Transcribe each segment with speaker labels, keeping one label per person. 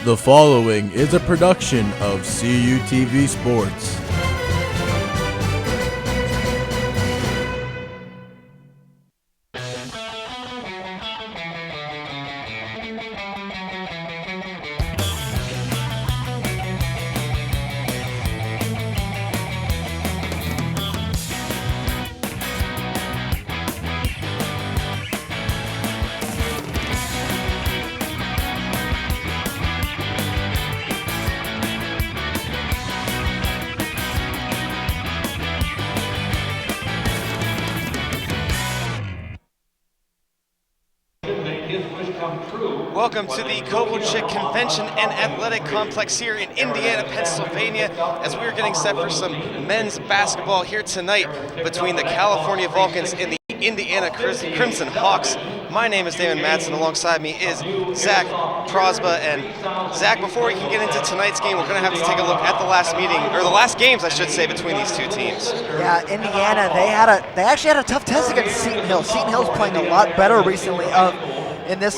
Speaker 1: The following is a production of CUTV Sports.
Speaker 2: Welcome to the Kovalchik Convention and Athletic Complex here in Indiana, Pennsylvania, as we're getting set for some men's basketball here tonight between the California Vulcans and the Indiana Crimson Hawks. My name is Damon Madsen. Alongside me is Zach Prosba. And Zach, before we can get into tonight's game, we're going to have to take a look at the last meeting, or the last games, I should say, between these two teams.
Speaker 3: Yeah, Indiana, they actually had a tough test against Seton Hill. Seton Hill's playing a lot better recently in this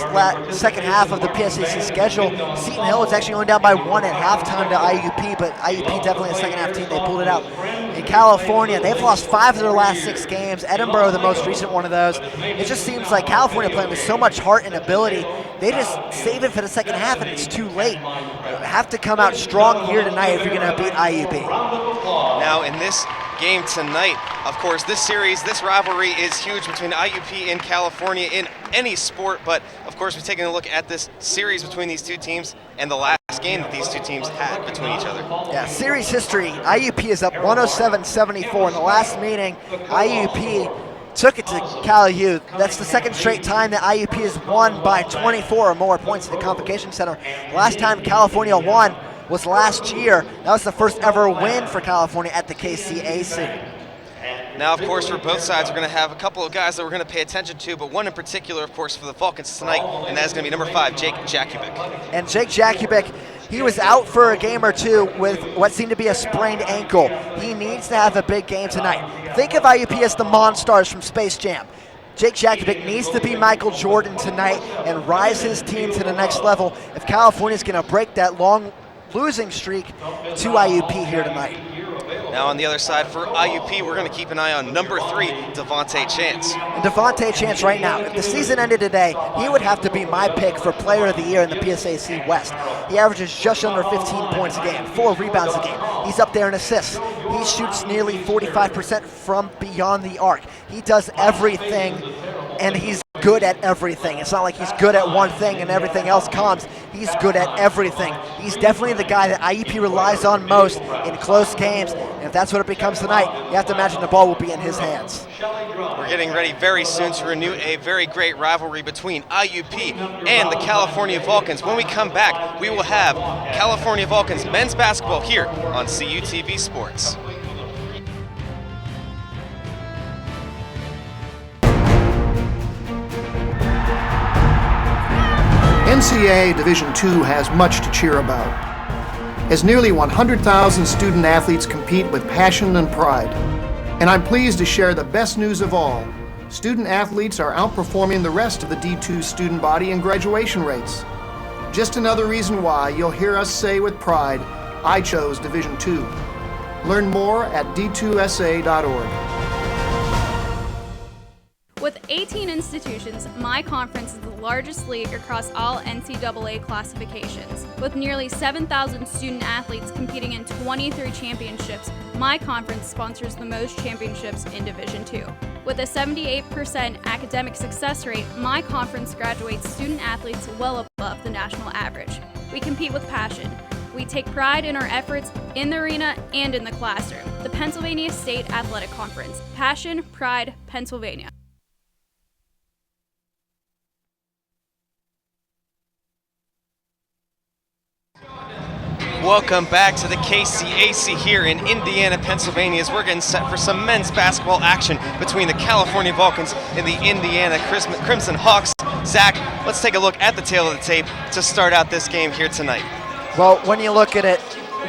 Speaker 3: second half of the PSAC schedule. Seton Hill is actually going down by one at halftime to IUP, but IUP definitely a second half team. They pulled it out. In California, they've lost 5 of their last 6 games. Edinburgh, the most recent one of those. It just seems like California playing with so much heart and ability. They just save it for the second half, and it's too late. You have to come out strong here tonight if you're going to beat IUP.
Speaker 2: Now, in this game tonight, of course, this rivalry is huge between IUP and California in any sport, but of course we're taking a look at this series between these two teams and the last game that these two teams had between each other.
Speaker 3: Yeah, series history, IUP is up 107-74. In the last meeting, IUP took it to Cal U. That's the second straight time that IUP has won by 24 or more points at the Convocation Center. Last time California won was last year. That was the first ever win for California at the KCAC.
Speaker 2: Now, of course, for both sides, we're going to have a couple of guys that we're going to pay attention to, but one in particular, of course, for the Vulcans tonight, and that is going to be number 5, Jake Jakubik.
Speaker 3: And Jake Jakubik, he was out for a game or two with what seemed to be a sprained ankle. He needs to have a big game tonight. Think of IUP as the Monstars from Space Jam. Jake Jakubik needs to be Michael Jordan tonight and rise his team to the next level if California's going to break that long losing streak to IUP here tonight.
Speaker 2: Now on the other side for IUP, we're going to keep an eye on number 3, Devontae Chance.
Speaker 3: And Devontae Chance right now, if the season ended today, he would have to be my pick for Player of the Year in the PSAC West. He averages just under 15 points a game, 4 rebounds a game. He's up there in assists. He shoots nearly 45% from beyond the arc. He does everything, and he's good at everything. It's not like he's good at one thing and everything else comes. He's good at everything. He's definitely the guy that IUP relies on most in close games. And if that's what it becomes tonight, you have to imagine the ball will be in his hands.
Speaker 2: We're getting ready very soon to renew a very great rivalry between IUP and the California Vulcans. When we come back, we will have California Vulcans men's basketball here on CUTV Sports.
Speaker 4: NCAA Division II has much to cheer about, as nearly 100,000 student athletes compete with passion and pride. And I'm pleased to share the best news of all. Student athletes are outperforming the rest of the D2 student body in graduation rates. Just another reason why you'll hear us say with pride, I chose Division II. Learn more at d2sa.org.
Speaker 5: With 18 institutions, my conference is the largest league across all NCAA classifications. With nearly 7,000 student athletes competing in 23 championships, my conference sponsors the most championships in Division II. With a 78% academic success rate, my conference graduates student athletes well above the national average. We compete with passion. We take pride in our efforts in the arena and in the classroom. The Pennsylvania State Athletic Conference. Passion, pride, Pennsylvania.
Speaker 2: Welcome back to the KCAC here in Indiana, Pennsylvania, as we're getting set for some men's basketball action between the California Vulcans and the Indiana Crimson Hawks. Zach, let's take a look at the tail of the tape to start out this game here tonight.
Speaker 3: Well, when you look at it,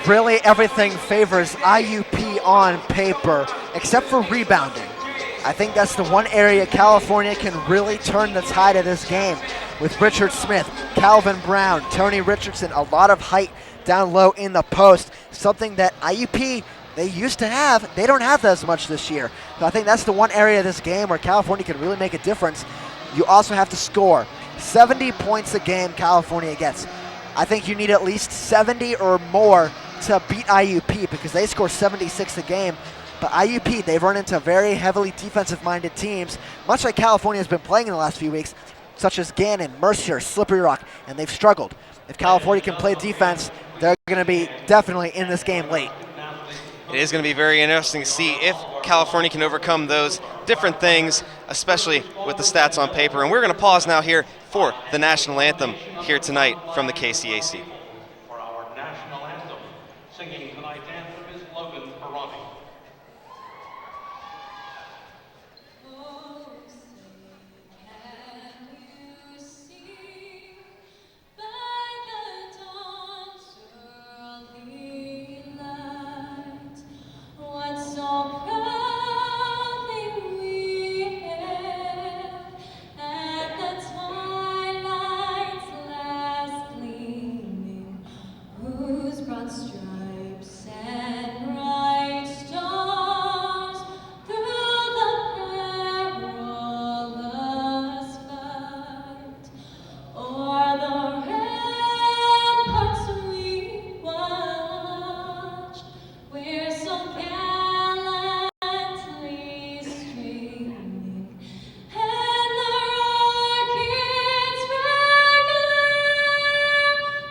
Speaker 3: really everything favors IUP on paper, except for rebounding. I think that's the one area California can really turn the tide of this game with Richard Smith, Calvin Brown, Tony Richardson, a lot of height down low in the post, something that IUP, they used to have. They don't have that as much this year. So I think that's the one area of this game where California can really make a difference. You also have to score. 70 points a game California gets. I think you need at least 70 or more to beat IUP because they score 76 a game. But IUP, they've run into very heavily defensive-minded teams, much like California has been playing in the last few weeks, such as Gannon, Mercier, Slippery Rock, and they've struggled. If California can play defense, they're going to be definitely in this game late.
Speaker 2: It is going to be very interesting to see if California can overcome those different things, especially with the stats on paper. And we're going to pause now here for the national anthem here tonight from the KCAC.
Speaker 6: For our national anthem, singing tonight's anthem is Logan Peroni.
Speaker 7: Stripes and bright stars through the perilous fight, o'er the ramparts we watched, where so gallantly streaming, and the rockets regular,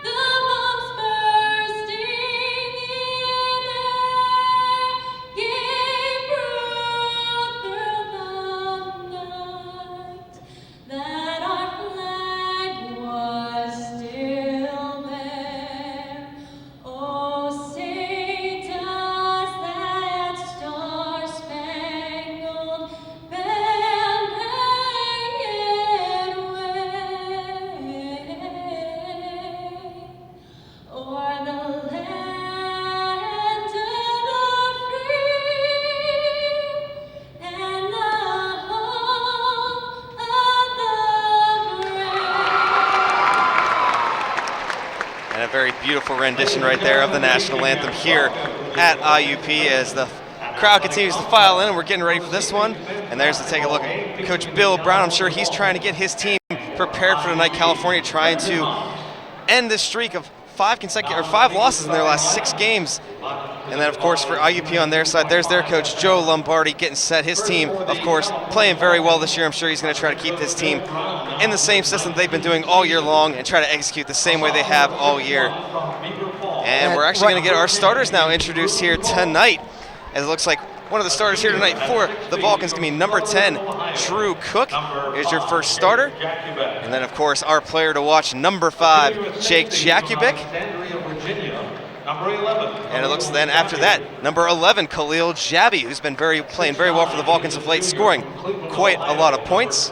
Speaker 7: the bombs bursting that our flag was still there. Oh, say does that star-spangled banner yet wave o'er the land of the free and the home of the brave.
Speaker 2: And a very beautiful rendition right there of the national anthem here at IUP as the crowd continues to file in, and we're getting ready for this one. And there's to take a look at Coach Bill Brown. I'm sure he's trying to get his team prepared for tonight. California trying to end this streak of 5 losses in their last 6 games. And then, of course, for IUP on their side, there's their coach, Joe Lombardi, getting set. His team, of course, playing very well this year. I'm sure he's going to try to keep his team in the same system they've been doing all year long and try to execute the same way they have all year. And we're actually going to get our starters now introduced here tonight, as it looks like one of the starters here tonight for the Vulcans going to be number 10, Drew Cook is your first starter. And then, of course, our player to watch, number 5, Jake Jakubik. And it looks then after that, number 11, Khalil Jabi, who's been playing very well for the Vulcans of late, scoring quite a lot of points.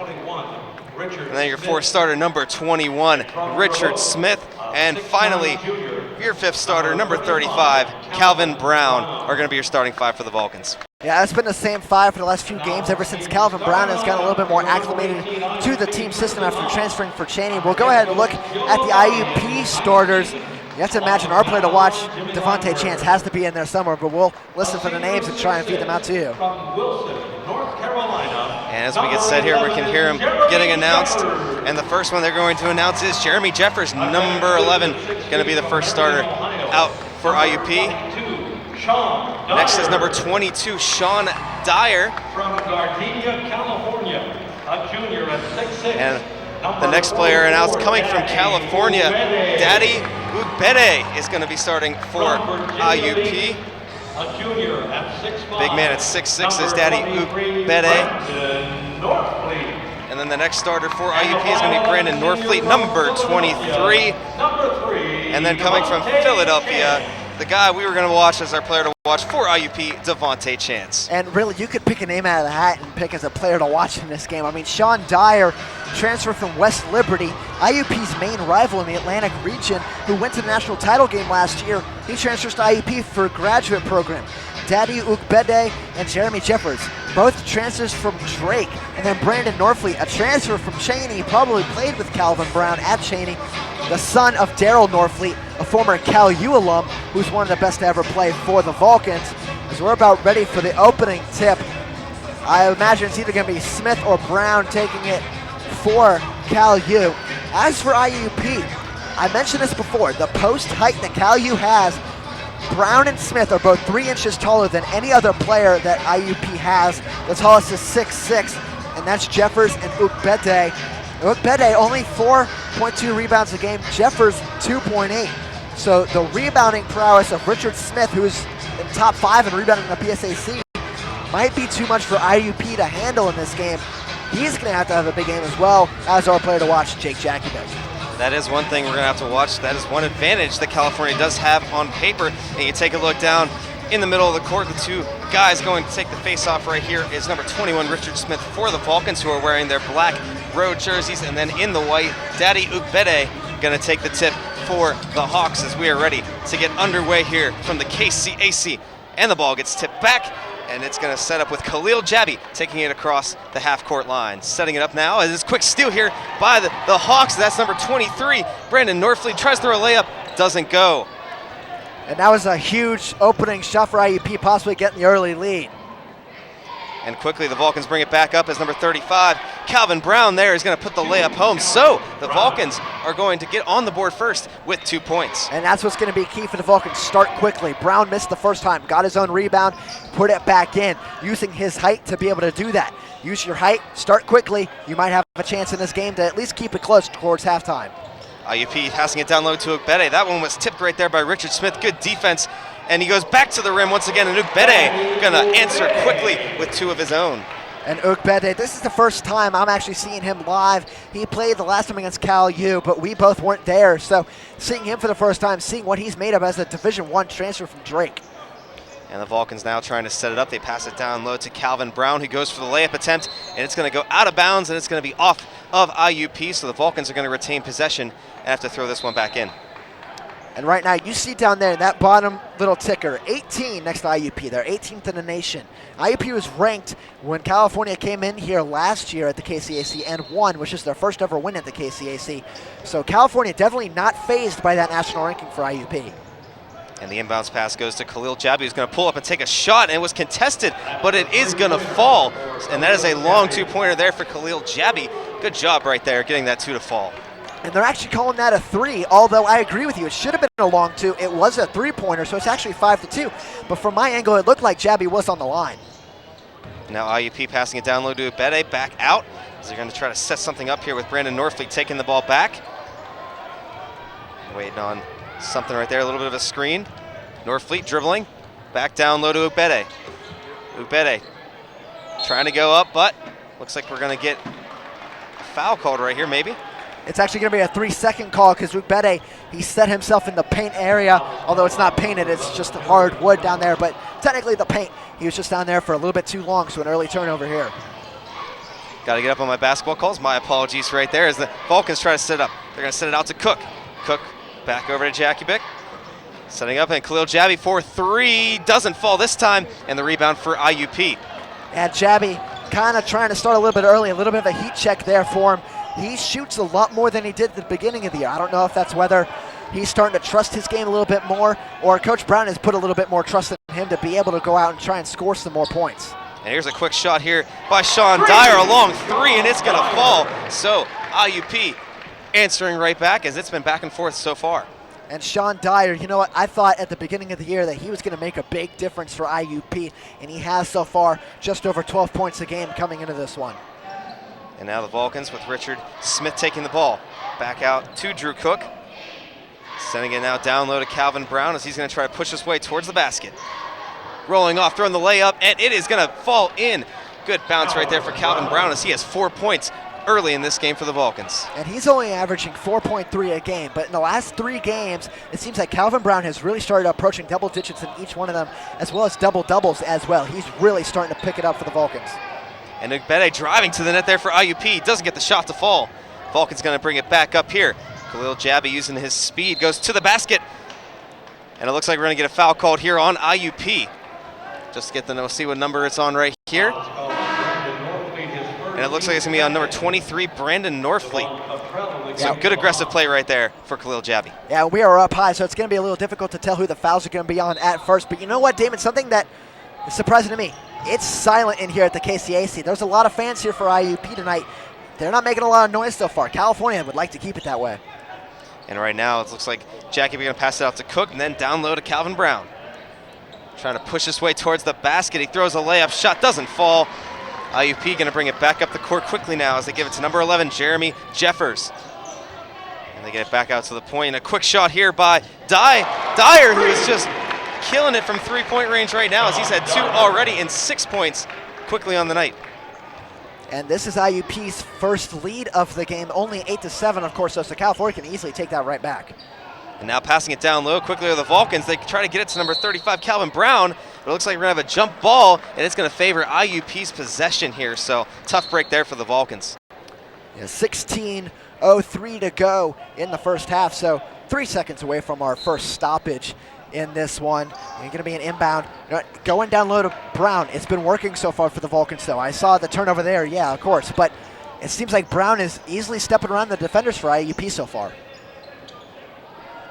Speaker 2: And then your 4th starter, number 21, Richard Smith. And finally, your 5th starter, number 35, Calvin Brown, are going to be your starting 5 for the Vulcans.
Speaker 3: Yeah, it's been the same 5 for the last few games ever since Calvin Brown has gotten a little bit more acclimated to the team system after transferring for Cheney. We'll go ahead and look at the IUP starters. You have to imagine our player to watch, Devontae Chance, has to be in there somewhere, but we'll listen for the names and try and feed them out to you.
Speaker 2: And as we get set here, we can hear him getting announced. And the first one they're going to announce is Jeremy Jeffers, number 11, going to be the first starter out for IUP. Next is number 22, Sean Dyer.
Speaker 6: From Gardenia, California, a junior at 6'6".
Speaker 2: And the next player announced coming from California, Daddy Ugbede is going to be starting for IUP.
Speaker 6: A junior at 6'5".
Speaker 2: Big man at 6'6" is Daddy Ugbede. And then the next starter for IUP is going to be Brandon Norfleet, number 23. And then coming from Philadelphia, the guy we were going to watch as our player to watch for IUP, Devontae Chance.
Speaker 3: And really, you could pick a name out of the hat and pick as a player to watch in this game. I mean, Sean Dyer, transferred from West Liberty, IUP's main rival in the Atlantic region, who went to the national title game last year. He transfers to IUP for a graduate program. Daddy Ugbede and Jeremy Jeffers, both transfers from Drake. And then Brandon Norfleet, a transfer from Cheney, probably played with Calvin Brown at Cheney, the son of Daryl Norfleet, a former Cal U alum, who's one of the best to ever play for the Vulcans. As we're about ready for the opening tip, I imagine it's either going to be Smith or Brown taking it for Cal U. As for IUP, I mentioned this before, the post height that Cal U has, Brown and Smith are both 3 inches taller than any other player that IUP has. The tallest is 6'6", and that's Jeffers and Ukbede. Ukbede only 4.2 rebounds a game, Jeffers 2.8. So the rebounding prowess of Richard Smith, who's in top 5 in rebounding in the PSAC, might be too much for IUP to handle in this game. He's going to have a big game as well as our player to watch, Jake Jackiebeck.
Speaker 2: That is one thing we're going to have to watch. That is one advantage that California does have on paper. And you take a look down in the middle of the court, the two guys going to take the face-off right here is number 21, Richard Smith, for the Vulcans, who are wearing their black road jerseys. And then in the white, Daddy Ukbede going to take the tip for the Hawks as we are ready to get underway here from the KCAC. And the ball gets tipped back, and it's going to set up with Khalil Jabi taking it across the half-court line. Setting it up now as this quick steal here by the Hawks. That's number 23. Brandon Norfleet tries to throw a layup, doesn't go.
Speaker 3: And that was a huge opening shot for IUP, possibly getting the early lead.
Speaker 2: And quickly the Vulcans bring it back up as number 35, Calvin Brown there is going to put the layup home. So the Vulcans are going to get on the board first with 2 points.
Speaker 3: And that's what's going to be key for the Vulcans. Start quickly. Brown missed the first time, got his own rebound, put it back in, using his height to be able to do that. Use your height, start quickly. You might have a chance in this game to at least keep it close towards halftime.
Speaker 2: IUP passing it down low to Ukbede. That one was tipped right there by Richard Smith. Good defense. And he goes back to the rim once again, and Ukbede going to answer quickly with 2 of his own.
Speaker 3: And Ukbede, this is the first time I'm actually seeing him live. He played the last time against Cal U, but we both weren't there. So seeing him for the first time, seeing what he's made of as a Division I transfer from Drake.
Speaker 2: And the Vulcans now trying to set it up. They pass it down low to Calvin Brown, who goes for the layup attempt, and it's going to go out of bounds, and it's going to be off of IUP. So the Vulcans are going to retain possession and have to throw this one back in.
Speaker 3: And right now, you see down there, that bottom little ticker, 18 next to IUP. They're 18th in the nation. IUP was ranked when California came in here last year at the KCAC and won, which is their first ever win at the KCAC. So California definitely not fazed by that national ranking for IUP.
Speaker 2: And the inbounds pass goes to Khalil Jabi, who's going to pull up and take a shot, and it was contested, but it is going to fall. And that is a long 2-pointer there for Khalil Jabi. Good job right there, getting that 2 to fall.
Speaker 3: And they're actually calling that a 3, although I agree with you. It should have been a long 2. It was a 3-pointer, so it's actually 5-2. But from my angle, it looked like Jabi was on the line.
Speaker 2: Now IUP passing it down low to Ukbede, back out. As they're going to try to set something up here with Brandon Norfleet taking the ball back. Waiting on something right there, a little bit of a screen. Norfleet dribbling, back down low to Ukbede. Ukbede trying to go up, but looks like we're going to get a foul called right here, maybe.
Speaker 3: It's actually going to be a 3-second call because Ukbede, he set himself in the paint area, although it's not painted, it's just hard wood down there, but technically the paint, he was just down there for a little bit too long, so an early turnover here.
Speaker 2: Got to get up on my basketball calls. My apologies right there as the Vulcans try to set it up. They're going to set it out to Cook. Cook back over to Jackiebeck. Setting up, and Khalil Jabi for 3. Doesn't fall this time, and the rebound for IUP.
Speaker 3: And Jabi kind of trying to start a little bit early, a little bit of a heat check there for him. He shoots a lot more than he did at the beginning of the year. I don't know if that's whether he's starting to trust his game a little bit more, or Coach Brown has put a little bit more trust in him to be able to go out and try and score some more points.
Speaker 2: And here's a quick shot here by Sean Dyer, a long 3, and it's going to fall. So IUP answering right back as it's been back and forth so far.
Speaker 3: And Sean Dyer, you know what, I thought at the beginning of the year that he was going to make a big difference for IUP, and he has so far, just over 12 points a game coming into this one.
Speaker 2: And now the Vulcans with Richard Smith taking the ball. Back out to Drew Cook. Sending it now down low to Calvin Brown as he's going to try to push his way towards the basket. Rolling off, throwing the layup, and it is going to fall in. Good bounce right there for Calvin Brown as he has 4 points early in this game for the Vulcans.
Speaker 3: And he's only averaging 4.3 a game, but in the last 3 games, it seems like Calvin Brown has really started approaching double digits in each one of them, as well as double doubles as well. He's really starting to pick it up for the Vulcans.
Speaker 2: And Ukbede driving to the net there for IUP. Doesn't get the shot to fall. Vulcan's going to bring it back up here. Khalil Jabi using his speed goes to the basket. And it looks like we're going to get a foul called here on IUP. Just get the see what number it's on right here. And it looks like it's going to be on number 23, Brandon Norfleet. So good aggressive play right there for Khalil Jabi.
Speaker 3: Yeah, we are up high, so it's going to be a little difficult to tell who the fouls are going to be on at first. But you know what, Damon? Something that is surprising to me. It's silent in here at the KCAC. There's a lot of fans here for IUP tonight. They're not making a lot of noise so far. California would like to keep it that way.
Speaker 2: And right now it looks like Jackie going to pass it out to Cook and then down low to Calvin Brown. Trying to push his way towards the basket. He throws a layup. Shot doesn't fall. IUP going to bring it back up the court quickly now as they give it to number 11, Jeremy Jeffers. And they get it back out to the point. And a quick shot here by Dyer, who is just killing it from three-point range right now as he's had 2 already and 6 points quickly on the night.
Speaker 3: And this is IUP's first lead of the game, only 8-7, of course, so California can easily take that right back.
Speaker 2: And now passing it down low quickly to the Vulcans. They try to get it to number 35, Calvin Brown, but it looks like we're going to have a jump ball, and it's going to favor IUP's possession here, so tough break there for the Vulcans.
Speaker 3: Yeah, 16:03 to go in the first half, so 3 seconds away from our first stoppage in this one. You're going to be an inbound. Going down low to Brown. It's been working so far for the Vulcans, though. I saw the turnover there, yeah, of course. But it seems like Brown is easily stepping around the defenders for IUP so far.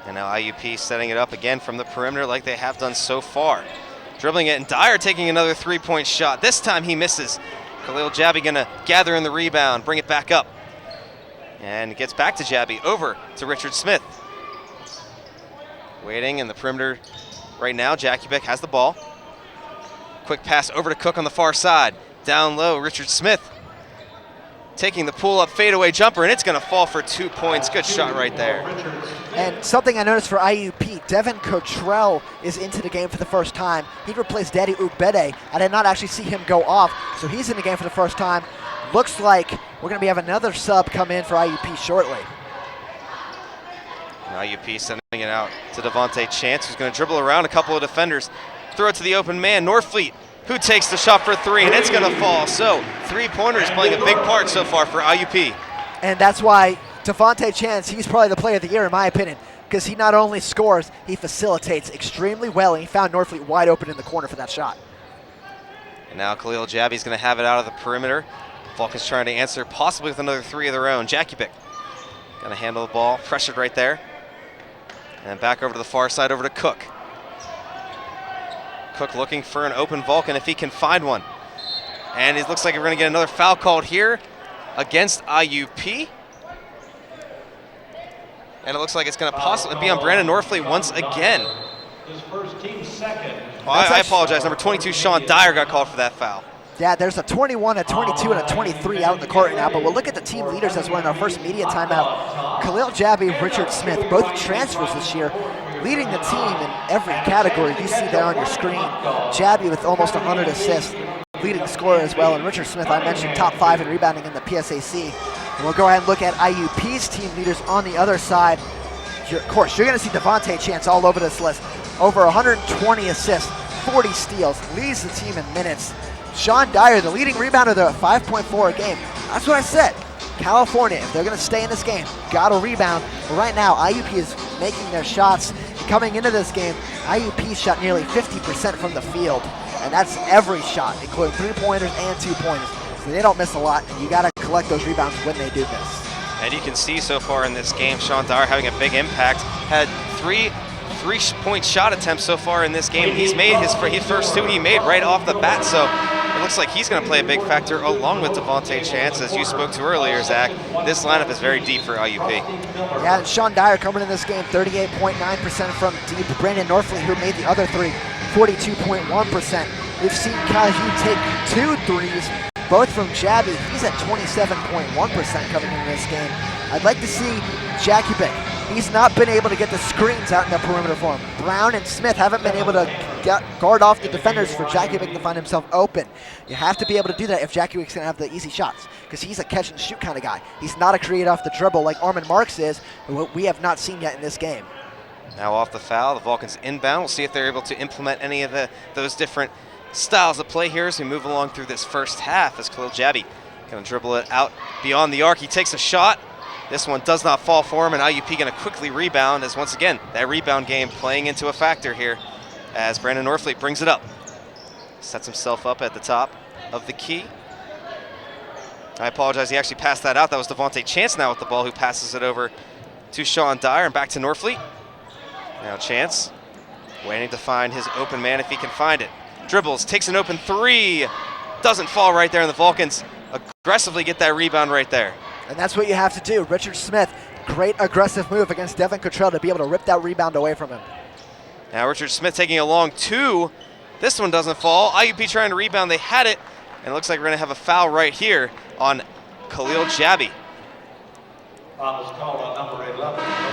Speaker 2: And now IUP setting it up again from the perimeter like they have done so far. Dribbling it, and Dyer taking another three-point shot. This time he misses. Khalil Jabi going to gather in the rebound, bring it back up. And it gets back to Jabi, over to Richard Smith. Waiting in the perimeter right now. Jakubik has the ball. Quick pass over to Cook on the far side. Down low, Richard Smith taking the pull-up fadeaway jumper, and it's going to fall for 2 points. Good shot right there.
Speaker 3: And something I noticed for IUP, Devin Cottrell is into the game for the first time. He replaced Daddy Ugbede. I did not actually see him go off, so he's in the game for the first time. Looks like we're going to have another sub come in for IUP shortly.
Speaker 2: And IUP sending it out to Devontae Chance, who's going to dribble around a couple of defenders. Throw it to the open man, Norfleet, who takes the shot for 3, and it's going to fall. So, three-pointers playing a big part so far for IUP.
Speaker 3: And that's why Devontae Chance, he's probably the player of the year in my opinion, because he not only scores, he facilitates extremely well, and he found Norfleet wide open in the corner for that shot.
Speaker 2: And now Khalil Jabi's going to have it out of the perimeter. Vulcans trying to answer possibly with another 3 of their own. Jakubik going to handle the ball, pressured right there. And back over to the far side, over to Cook. Cook looking for an open Vulcan if he can find one. And it looks like we're going to get another foul called here against IUP. And it looks like it's going to possibly be on Brandon Norfleet once again.
Speaker 6: His first team second.
Speaker 2: Oh, I apologize. Number 22, Sean Dyer, got called for that foul.
Speaker 3: Yeah, there's a 21, a 22, and a 23 out in the court right now, but we'll look at the team leaders as we're in our first media timeout. Khalil Jabi, Richard Smith, both transfers this year, leading the team in every category you see there on your screen. Jabi with almost 100 assists, leading scorer as well, and Richard Smith, I mentioned, top 5 in rebounding in the PSAC. And we'll go ahead and look at IUP's team leaders on the other side. Of course, you're going to see Devontae Chance all over this list. Over 120 assists, 40 steals, leads the team in minutes. Sean Dyer, the leading rebounder, at 5.4 a game. That's what I said. California, if they're going to stay in this game, got to rebound. But right now, IUP is making their shots. Coming into this game, IUP shot nearly 50% from the field. And that's every shot, including 3-pointers and 2-pointers. So they don't miss a lot, and you got to collect those rebounds when they do miss.
Speaker 2: And you can see so far in this game, Sean Dyer having a big impact. Had three-point shot attempts so far in this game. He's made his first 2 he made right off the bat. So it looks like he's going to play a big factor along with Devontae Chance, as you spoke to earlier, Zach. This lineup is very deep for IUP.
Speaker 3: Yeah, and Sean Dyer coming in this game, 38.9% from deep. Brandon Norfleet, who made the other 3, 42.1%. We've seen Caillou take 2 threes, both from Jabi. He's at 27.1% coming in this game. I'd like to see Jakubik. He's not been able to get the screens out in the perimeter for him. Brown and Smith haven't been able to guard off the defenders for Jakubik to find himself open. You have to be able to do that if Jakubik's going to have the easy shots, because he's a catch and shoot kind of guy. He's not a create off the dribble like Armin Marks is, who we have not seen yet in this game.
Speaker 2: Now off the foul, the Vulcans inbound. We'll see if they're able to implement any of those different styles of play here as we move along through this first half, as Khalil Jabi going to dribble it out beyond the arc. He takes a shot. This one does not fall for him, and IUP going to quickly rebound, as once again, that rebound game playing into a factor here as Brandon Norfleet brings it up. Sets himself up at the top of the key. I apologize, he actually passed that out. That was Devontae Chance now with the ball, who passes it over to Sean Dyer and back to Norfleet. Now Chance waiting to find his open man if he can find it. Dribbles, takes an open three. Doesn't fall right there, and the Vulcans aggressively get that rebound right there.
Speaker 3: And that's what you have to do. Richard Smith, great aggressive move against Devin Cottrell to be able to rip that rebound away from him.
Speaker 2: Now Richard Smith taking a long two. This one doesn't fall. IUP trying to rebound. They had it, and it looks like we're going to have a foul right here on Khalil Jabi.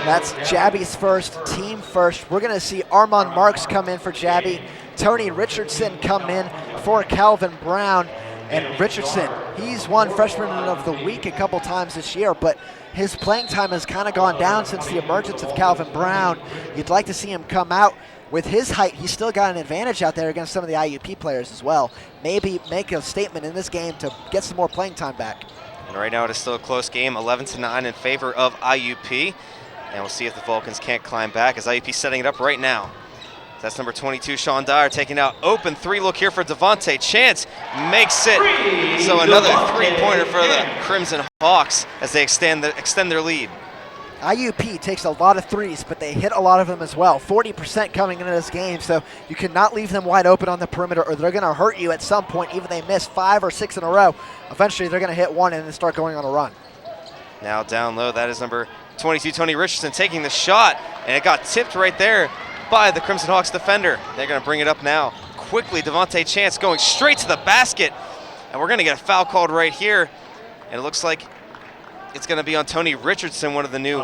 Speaker 3: That's Jabi's first, team first. We're going to see Armand Marks come in for Jabi, Tony Richardson come in for Calvin Brown. And Richardson, he's won Freshman of the Week a couple times this year, but his playing time has kind of gone down since the emergence of Calvin Brown. You'd like to see him come out. With his height, he's still got an advantage out there against some of the IUP players as well. Maybe make a statement in this game to get some more playing time back.
Speaker 2: And right now it is still a close game, 11-9 in favor of IUP. And we'll see if the Vulcans can't climb back as IUP setting it up right now. That's number 22, Sean Dyer, taking out open three look here for Devontae Chance. Makes it. So another three-pointer for the Crimson Hawks as they extend their lead.
Speaker 3: IUP takes a lot of threes, but they hit a lot of them as well. 40% coming into this game, so you cannot leave them wide open on the perimeter or they're going to hurt you at some point. Even if they miss 5 or 6 in a row, eventually they're going to hit one and then start going on a run.
Speaker 2: Now down low, that is number 22, Tony Richardson, taking the shot, and it got tipped right there by the Crimson Hawks defender. They're going to bring it up now. Quickly, Devontae Chance going straight to the basket, and we're going to get a foul called right here, and it looks like it's going to be on Tony Richardson, one of the new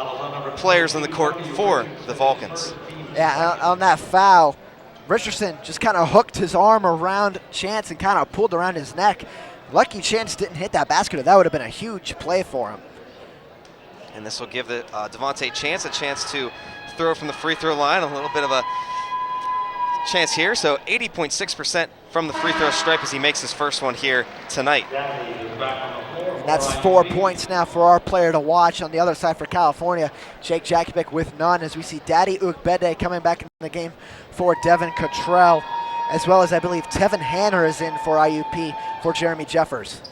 Speaker 2: players on the court for the Vulcans.
Speaker 3: Yeah, on that foul, Richardson just kind of hooked his arm around Chance and kind of pulled around his neck. Lucky Chance didn't hit that basket, or that would have been a huge play for him.
Speaker 2: And this will give the Devontae Chance a chance to throw from the free throw line, a little bit of a chance here. So 80.6% from the free throw stripe as he makes his first one here tonight.
Speaker 3: And that's 4 points now for our player to watch. On the other side for California, Jake Jakubic with none, as we see Daddy Ugbede coming back in the game for Devin Cottrell, as well as I believe Tevin Hanner is in for IUP for Jeremy Jeffers.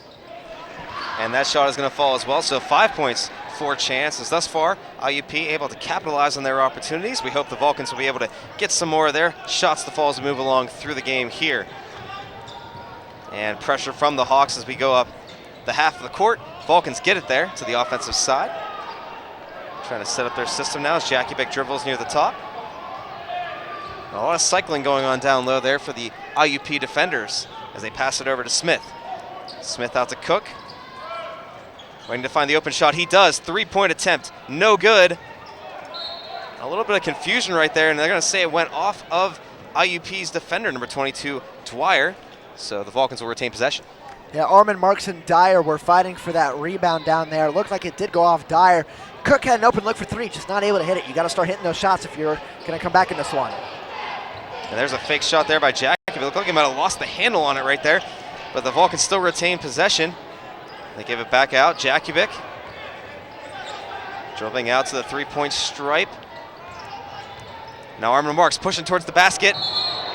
Speaker 2: And that shot is going to fall as well, so 5 points for Chance. As thus far, IUP able to capitalize on their opportunities. We hope the Vulcans will be able to get some more of their shots to fall as we move along through the game here. And pressure from the Hawks as we go up the half of the court. Vulcans get it there to the offensive side. Trying to set up their system now as Jakubic dribbles near the top. A lot of cycling going on down low there for the IUP defenders as they pass it over to Smith. Smith out to Cook. Waiting to find the open shot. He does. 3-point attempt. No good. A little bit of confusion right there, and they're going to say it went off of IUP's defender, number 22, Dwyer. So the Vulcans will retain possession.
Speaker 3: Yeah, Armand Marks and Dyer were fighting for that rebound down there. It looked like it did go off Dyer. Cook had an open look for three, just not able to hit it. You got to start hitting those shots if you're going to come back in this one.
Speaker 2: And there's a fake shot there by Jack. It looked like he might have lost the handle on it right there, but the Vulcans still retain possession. They give it back out. Jakubic dribbling out to the three-point stripe. Now Armand Marks pushing towards the basket,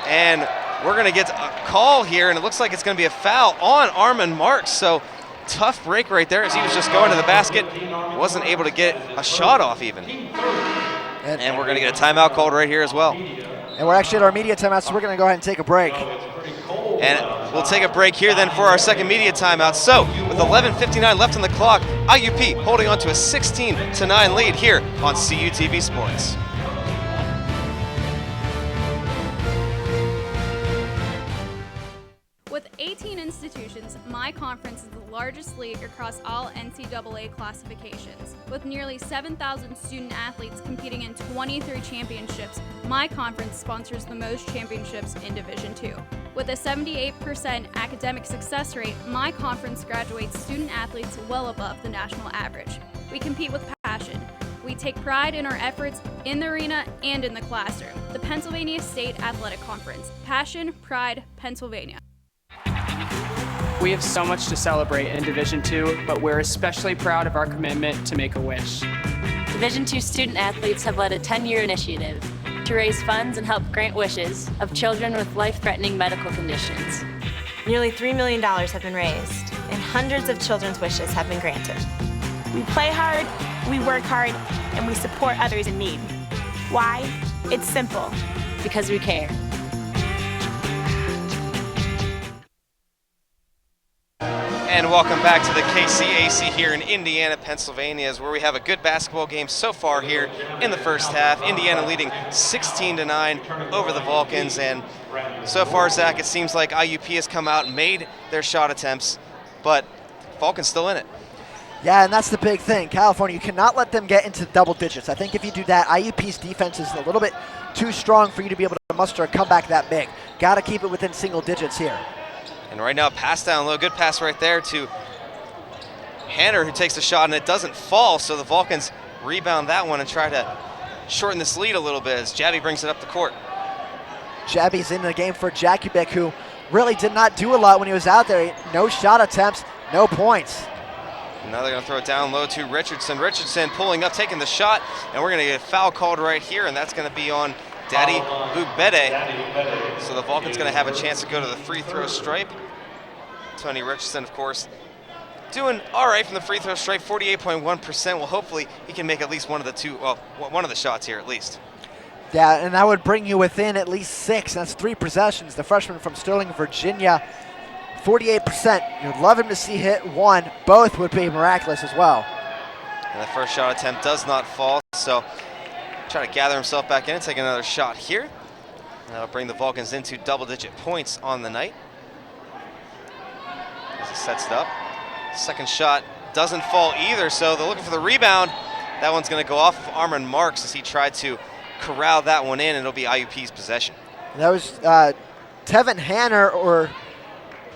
Speaker 2: and we're going to get a call here, and it looks like it's going to be a foul on Armand Marks. So tough break right there as he was just going to the basket. Wasn't able to get a shot off even. And we're going to get a timeout called right here as well.
Speaker 3: And we're actually at our media timeout, so we're going to go ahead and take a break.
Speaker 2: And we'll take a break here then for our second media timeout. So with 11:59 left on the clock, IUP holding on to a 16-9 lead here on CUTV Sports.
Speaker 5: With 18 institutions, my conference is the largest league across all NCAA classifications. With nearly 7,000 student athletes competing in 23 championships, my conference sponsors the most championships in Division II. With a 78% academic success rate, my conference graduates student athletes well above the national average. We compete with passion. We take pride in our efforts in the arena and in the classroom. The Pennsylvania State Athletic Conference. Passion, pride, Pennsylvania.
Speaker 8: We have so much to celebrate in Division II, but we're especially proud of our commitment to make a wish.
Speaker 9: Division II student athletes have led a 10-year initiative to raise funds and help grant wishes of children with life-threatening medical conditions.
Speaker 10: Nearly $3 million have been raised, and hundreds of children's wishes have been granted.
Speaker 11: We play hard, we work hard, and we support others in need. Why? It's simple.
Speaker 9: Because we care.
Speaker 2: And welcome back to the KCAC here in Indiana, Pennsylvania, where we have a good basketball game so far here in the first half. Indiana leading 16-9 over the Vulcans, and so far, Zach, it seems like IUP has come out and made their shot attempts, but Vulcans still in it.
Speaker 3: Yeah, and that's the big thing. California, you cannot let them get into double digits. I think if you do that, IUP's defense is a little bit too strong for you to be able to muster a comeback that big. Got to keep it within single digits here.
Speaker 2: And right now, pass down low. Good pass right there to Hanner, who takes the shot, and it doesn't fall, so the Vulcans rebound that one and try to shorten this lead a little bit as Jabby brings it up the court.
Speaker 3: Jabby's in the game for Jakubik, who really did not do a lot when he was out there. No shot attempts, no points.
Speaker 2: Now they're going to throw it down low to Richardson. Richardson pulling up, taking the shot, and we're going to get a foul called right here, and that's going to be on Daddy Ugbede. So the Vulcans going to have a chance to go to the free throw stripe. Tony Richardson, of course, doing all right from the free throw stripe, 48.1%. Well, hopefully he can make at least one of the shots here at least.
Speaker 3: Yeah, and that would bring you within at least 6. That's 3 possessions. The freshman from Sterling, Virginia, 48%. You'd love him to see hit 1. Both would be miraculous as well.
Speaker 2: And the first shot attempt does not fall, so try to gather himself back in and take another shot here. That'll bring the Vulcans into double-digit points on the night. As he sets it up. Second shot doesn't fall either, so they're looking for the rebound. That one's going to go off of Armand Marks as he tried to corral that one in, and it'll be IUP's possession.
Speaker 3: That was Tevin Hanner, or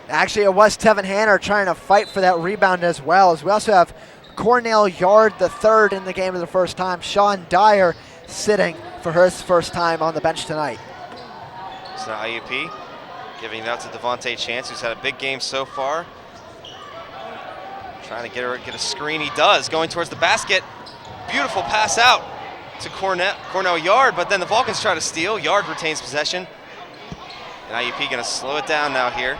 Speaker 3: actually it was Tevin Hanner trying to fight for that rebound as well. As we also have Cornell Yard the third in the game for the first time. Sean Dyer sitting for his first time on the bench tonight.
Speaker 2: So now IUP giving it out to Devontae Chance, who's had a big game so far. Trying to get a screen. He does, going towards the basket. Beautiful pass out to Cornell Yard, but then the Vulcans try to steal. Yard retains possession. And IUP going to slow it down now here.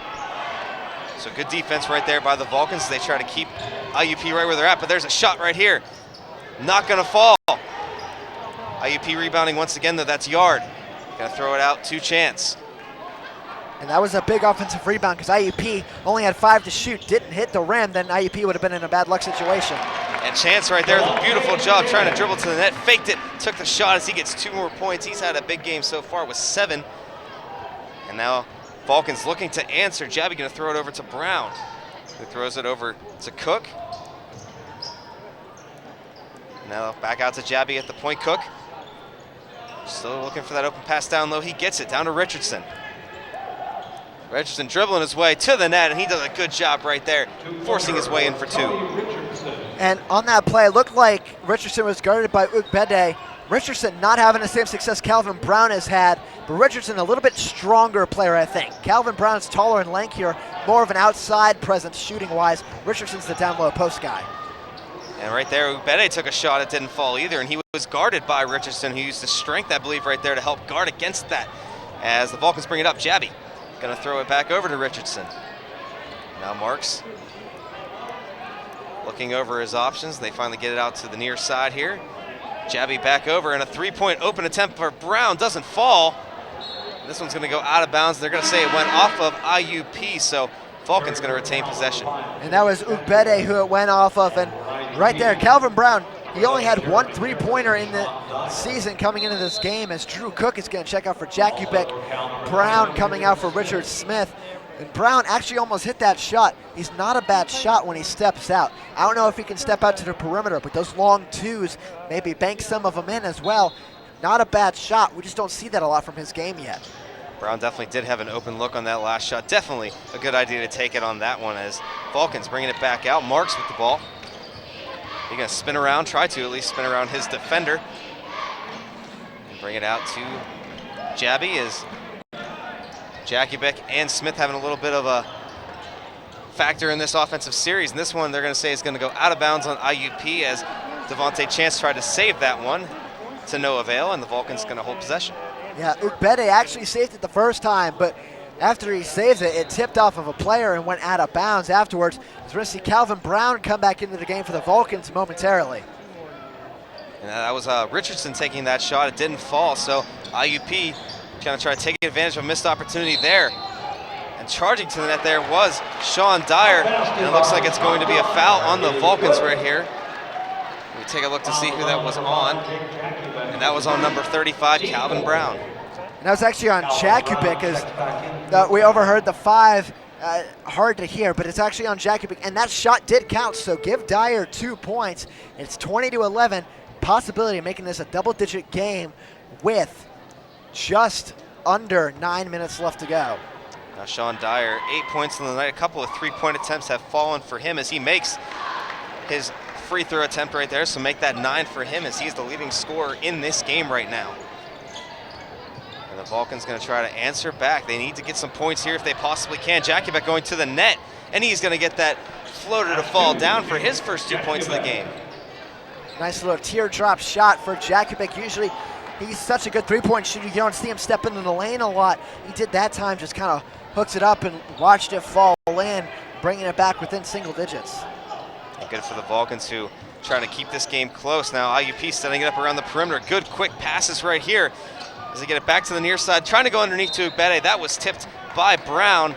Speaker 2: So good defense right there by the Vulcans. They try to keep IUP right where they're at, but there's a shot right here. Not going to fall. IUP rebounding once again, though. That's Yard. Going to throw it out to Chance.
Speaker 3: And that was a big offensive rebound because IUP only had 5 to shoot, didn't hit the rim, then IUP would have been in a bad luck situation.
Speaker 2: And Chance right there, a beautiful job trying to dribble to the net, faked it, took the shot as he gets 2 more points. He's had a big game so far with 7. And now Vulcans looking to answer. Jabby going to throw it over to Brown, who throws it over to Cook. Now back out to Jabby at the point. Cook still looking for that open pass down low. He gets it down to Richardson. Richardson dribbling his way to the net, and he does a good job right there, forcing his way in for 2.
Speaker 3: And on that play, it looked like Richardson was guarded by Ugbede. Richardson not having the same success Calvin Brown has had, but Richardson a little bit stronger player, I think. Calvin Brown's taller and lankier, more of an outside presence shooting-wise. Richardson's the down-low post guy.
Speaker 2: And right there, Ugbede took a shot. It didn't fall either, and he was guarded by Richardson, who used his strength, I believe, right there to help guard against that. As the Vulcans bring it up, Jabby going to throw it back over to Richardson. Now Marks looking over his options. They finally get it out to the near side here. Jabby back over, and a 3-point open attempt for Brown doesn't fall. This one's going to go out of bounds. They're going to say it went off of IUP, so Vulcan's going to retain possession.
Speaker 3: And that was Ugbede who it went off of, and right there, Calvin Brown, he only had 1 3-pointer in the season coming into this game, as Drew Cook is going to check out for Jakubik. Brown coming out for Richard Smith. And Brown actually almost hit that shot. He's not a bad shot when he steps out. I don't know if he can step out to the perimeter, but those long 2s, maybe bank some of them in as well. Not a bad shot. We just don't see that a lot from his game yet.
Speaker 2: Brown definitely did have an open look on that last shot. Definitely a good idea to take it on that one, as Vulcans bringing it back out. Marks with the ball. He's going to spin around, try to at least spin around his defender. And bring it out to Jabby, as Jakubik and Smith having a little bit of a factor in this offensive series. And this one they're going to say is going to go out of bounds on IUP, as Devontae Chance tried to save that one to no avail, and the Vulcans going to hold possession.
Speaker 3: Yeah, Ugbede actually saved it the first time, but After he saves it, it tipped off of a player and went out of bounds afterwards. We're going to see Calvin Brown come back into the game for the Vulcans momentarily.
Speaker 2: And that was Richardson taking that shot. It didn't fall, so IUP going to try to take advantage of a missed opportunity there. And charging to the net there was Sean Dyer, and it looks like it's going to be a foul on the Vulcans right here. We take a look to see who that was on, and that was on number 35, Calvin Brown.
Speaker 3: And that was actually on Jakubik, as we overheard the 5. Hard to hear, but it's actually on Jakubik, and that shot did count, so give Dyer 2 points. It's 20-11, possibility of making this a double-digit game with just under 9 minutes left to go.
Speaker 2: Now Sean Dyer, 8 points in the night. A couple of three-point attempts have fallen for him as he makes his free throw attempt right there, so make that 9 for him as he's the leading scorer in this game right now. And the Vulcans going to try to answer back. They need to get some points here if they possibly can. Jakubek going to the net, and he's going to get that floater to fall down for his first 2 points of the game.
Speaker 3: Nice little teardrop shot for Jakubik. Usually he's such a good three-point shooter, you don't see him step into the lane a lot. He did that time, just kind of hooks it up and watched it fall in, bringing it back within single digits.
Speaker 2: And good for the Vulcans who trying to keep this game close. Now IUP setting it up around the perimeter. Good quick passes right here as they get it back to the near side, trying to go underneath to Ubede. That was tipped by Brown.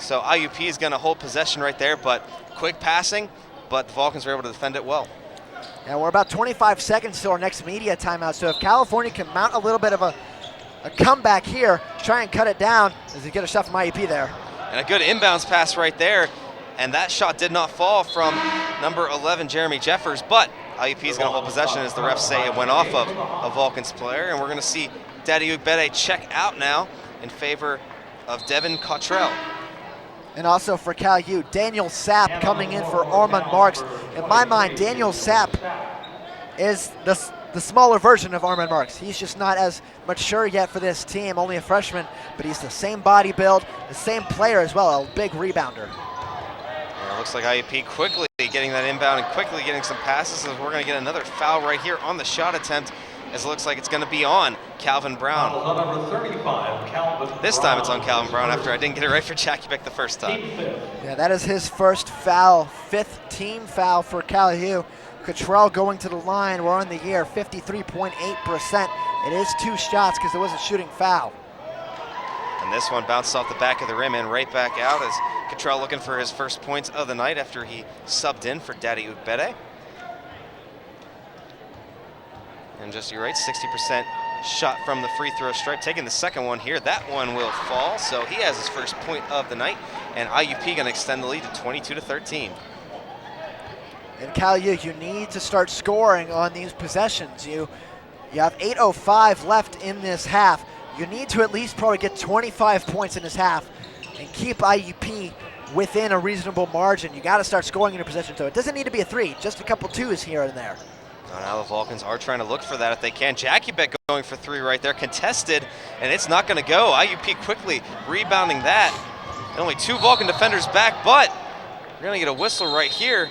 Speaker 2: So IUP is going to hold possession right there, but quick passing, but the Vulcans were able to defend it well.
Speaker 3: And we're about 25 seconds to our next media timeout, so if California can mount a little bit of a comeback here, try and cut it down as they get a shot from IUP there.
Speaker 2: And a good inbounds pass right there, and that shot did not fall from number 11, Jeremy Jeffers, but IUP is going to hold possession as the refs say it went off of a Vulcans player, and we're going to see Daddy Ubede check out now in favor of Devin Cottrell.
Speaker 3: And also for Cal U, Daniel Sapp coming in for Armand Marks. In my mind, Daniel Sapp is the smaller version of Armand Marks. He's just not as mature yet for this team, only a freshman, but he's the same body build, the same player as well, a big rebounder.
Speaker 2: And it looks like IUP quickly getting that inbound and quickly getting some passes, as we're going to get another foul right here on the shot attempt, as it looks like it's going to be on Calvin Brown. This time it's on Calvin Brown after I didn't get it right for Jakubek the first time.
Speaker 3: Yeah, that is his first foul, 5th team foul for Cal U. Cottrell going to the line. We're on the year, 53.8%. It is 2 shots because it was a shooting foul.
Speaker 2: And this one bounced off the back of the rim and right back out as Cottrell looking for his first points of the night after he subbed in for Daddy Ubede. And just, you're right, 60% shot from the free throw stripe. Taking the second one here, that one will fall. So he has his first point of the night, and IUP going to extend the lead to 22-13.
Speaker 3: And Cal U, you need to start scoring on these possessions. You have 8:05 left in this half. You need to at least probably get 25 points in this half and keep IUP within a reasonable margin. You got to start scoring in your possession. So it doesn't need to be a 3, just a couple 2s here and there.
Speaker 2: Now the Vulcans are trying to look for that if they can. Jakubek going for 3 right there, contested, and it's not going to go. IUP quickly rebounding that. And only 2 Vulcan defenders back, but we're going to get a whistle right here.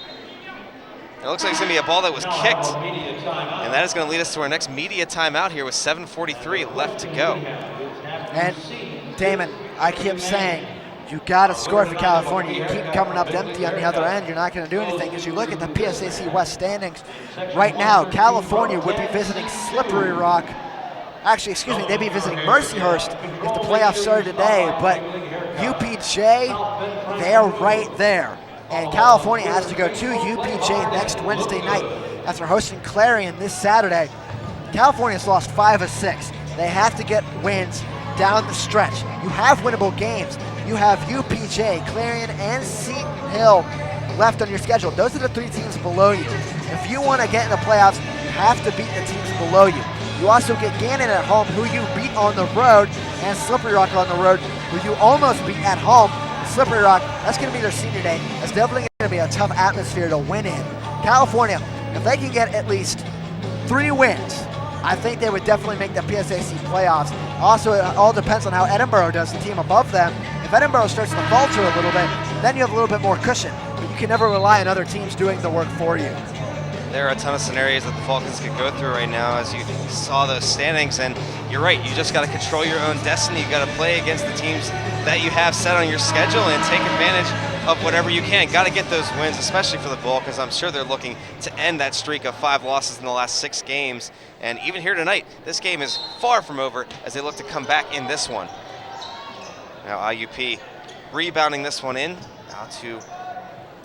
Speaker 2: It looks like it's going to be a ball that was kicked, and that is going to lead us to our next media timeout here with 7:43 left to go.
Speaker 3: And Damon, I keep saying, you got to score for California. You keep coming up empty on the other end, you're not going to do anything. As you look at the PSAC West standings, right now, California would be visiting Slippery Rock. Actually, excuse me, they'd be visiting Mercyhurst if the playoffs started today, but UPJ, they're right there. And California has to go to UPJ next Wednesday night after hosting Clarion this Saturday. California's lost 5 of 6. They have to get wins down the stretch. You have winnable games. You have UPJ, Clarion, and Seton Hill left on your schedule. Those are the 3 teams below you. If you want to get in the playoffs, you have to beat the teams below you. You also get Gannon at home, who you beat on the road, and Slippery Rock on the road, who you almost beat at home. Slippery Rock, that's going to be their senior day. That's definitely going to be a tough atmosphere to win in. California, if they can get at least 3 wins, I think they would definitely make the PSAC playoffs. Also, it all depends on how Edinburgh does, the team above them. If Edinburgh starts to falter a little bit, then you have a little bit more cushion. But you can never rely on other teams doing the work for you.
Speaker 2: there are a ton of scenarios that the Falcons could go through right now as you saw those standings, and you're right, you just got to control your own destiny. You got to play against the teams that you have set on your schedule and take advantage of whatever you can. Got to get those wins, especially for the Vulcans. I'm sure they're looking to end that streak of 5 losses in the last 6 games, and even here tonight, this game is far from over as they look to come back in this one. Now IUP rebounding this one in, out to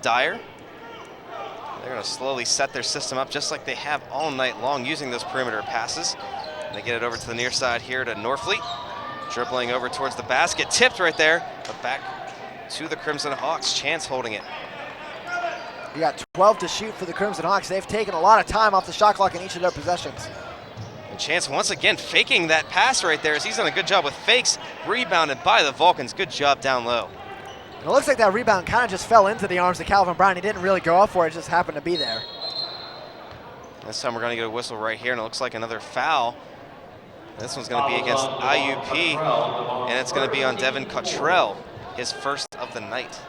Speaker 2: Dyer. They're going to slowly set their system up just like they have all night long, using those perimeter passes. And they get it over to the near side here to Norfleet. Dribbling over towards the basket, tipped right there, but back to the Crimson Hawks. Chance holding it.
Speaker 3: You got 12 to shoot for the Crimson Hawks. They've taken a lot of time off the shot clock in each of their possessions.
Speaker 2: And Chance once again faking that pass right there as he's done a good job with fakes. Rebounded by the Vulcans. Good job down low.
Speaker 3: It looks like that rebound kind of just fell into the arms of Calvin Brown. He didn't really go up for it, just happened to be there.
Speaker 2: This time we're going to get a whistle right here, and it looks like another foul. This one's going to be against IUP, and it's going to be on Devin Cottrell, his first of the night.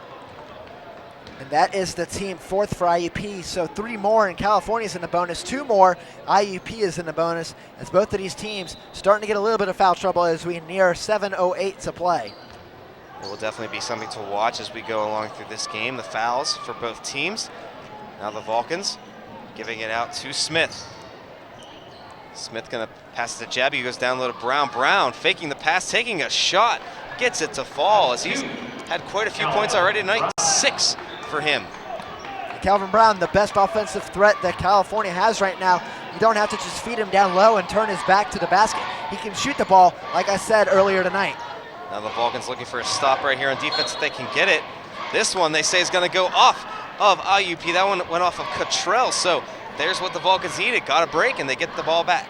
Speaker 3: And that is the team 4th for IUP, so 3 more, and California's in the bonus. 2 more, IUP is in the bonus, as both of these teams starting to get a little bit of foul trouble as we near 7:08 to play.
Speaker 2: It will definitely be something to watch as we go along through this game. The fouls for both teams. Now the Vulcans giving it out to Smith. Smith gonna pass it to Jabby, who goes down low to Brown. Brown faking the pass, taking a shot, gets it to fall as he's had quite a few points already tonight. 6 for him.
Speaker 3: Calvin Brown, the best offensive threat that California has right now. You don't have to just feed him down low and turn his back to the basket. He can shoot the ball, like I said earlier tonight.
Speaker 2: Now the Vulcans looking for a stop right here on defense if they can get it. This one they say is going to go off of IUP. That one went off of Cottrell, so there's what the Vulcans needed. Got a break, and they get the ball back.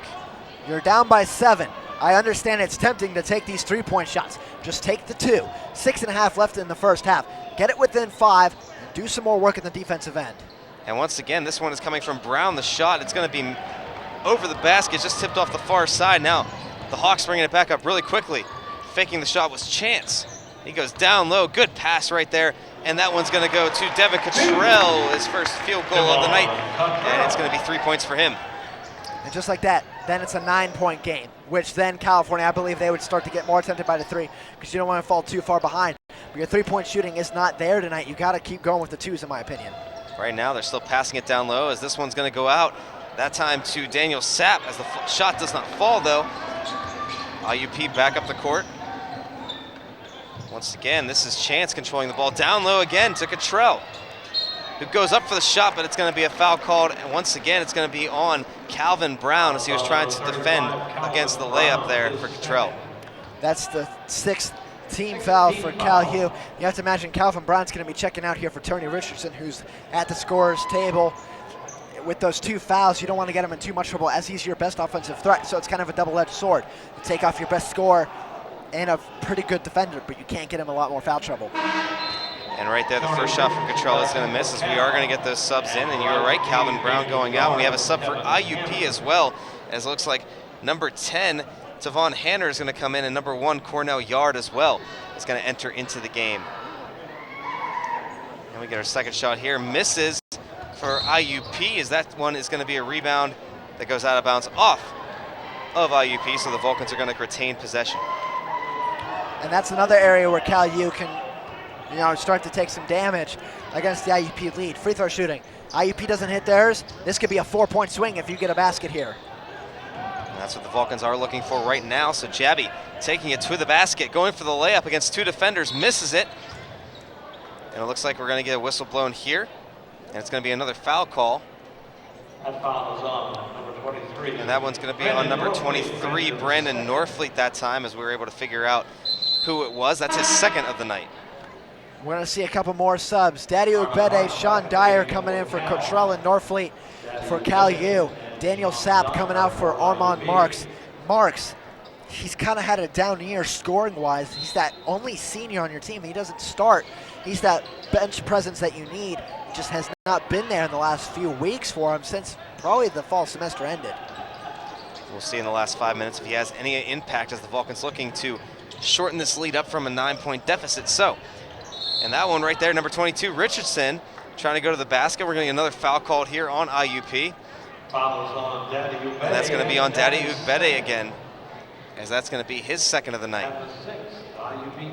Speaker 3: You're down by 7. I understand it's tempting to take these 3-point shots. Just take the 2. 6.5 left in the first half. Get it within 5 and do some more work at the defensive end.
Speaker 2: And once again, this one is coming from Brown. The shot, it's going to be over the basket, just tipped off the far side. Now the Hawks bringing it back up really quickly. Faking the shot was Chance. He goes down low, good pass right there, and that one's gonna go to Devin Cottrell, his first field goal of the night, and it's gonna be 3 points for him.
Speaker 3: And just like that, then it's a 9-point game, which then California, I believe they would start to get more tempted by the 3 because you don't want to fall too far behind. But your 3-point shooting is not there tonight. You gotta keep going with the 2s in my opinion.
Speaker 2: Right now they're still passing it down low as this one's gonna go out, that time to Daniel Sapp as the shot does not fall though. IUP back up the court. Once again, this is Chance controlling the ball down low again to Cottrell, who goes up for the shot, but it's going to be a foul called, and once again, it's going to be on Calvin Brown as he was trying to defend against the layup there for Cottrell.
Speaker 3: That's the 6th team foul for Cal U. You have to imagine Calvin Brown's going to be checking out here for Tony Richardson, who's at the scorer's table. With those 2 fouls, you don't want to get him in too much trouble as he's your best offensive threat, so it's kind of a double-edged sword. You take off your best scorer and a pretty good defender, but you can't get him a lot more foul trouble.
Speaker 2: And right there, the first shot from Cottrell is going to miss as we are going to get those subs in. And you were right, Calvin Brown going out. And we have a sub for IUP as well, as it looks like number 10, Tavon Hanner, is going to come in, and number 1, Cornell Yard as well, is going to enter into the game. And we get our second shot here. Misses for IUP, as that one is going to be a rebound that goes out of bounds off of IUP, so the Vulcans are going to retain possession.
Speaker 3: And that's another area where Cal U can, start to take some damage against the IUP lead. Free throw shooting. IUP doesn't hit theirs. This could be a 4-point swing if you get a basket here.
Speaker 2: And that's what the Vulcans are looking for right now. So Jabby taking it to the basket, going for the layup against 2 defenders, misses it. And it looks like we're going to get a whistle blown here. And it's going to be another foul call.
Speaker 6: That foul is on number 23.
Speaker 2: And that one's going to be on number 23, Brandon Norfleet, that time, as we were able to figure out who it was. That's his 2nd of the night.
Speaker 3: We're going to see a couple more subs. Daddy Ugbede, Sean Dyer coming in for Cottrell and Norfleet for Cal U. Daniel Sapp coming out for Armand Marks. Marks, he's kind of had a down year scoring-wise. He's that only senior on your team. He doesn't start. He's that bench presence that you need. He just has not been there in the last few weeks for him since probably the fall semester ended.
Speaker 2: We'll see in the last 5 minutes if he has any impact as the Vulcans looking to shorten this lead up from a 9-point deficit. So, and that one right there, number 22, Richardson, trying to go to the basket. We're going to get another foul called here on IUP. And that's going to be on Daddy Ugbede again, as that's going to be his second of the night.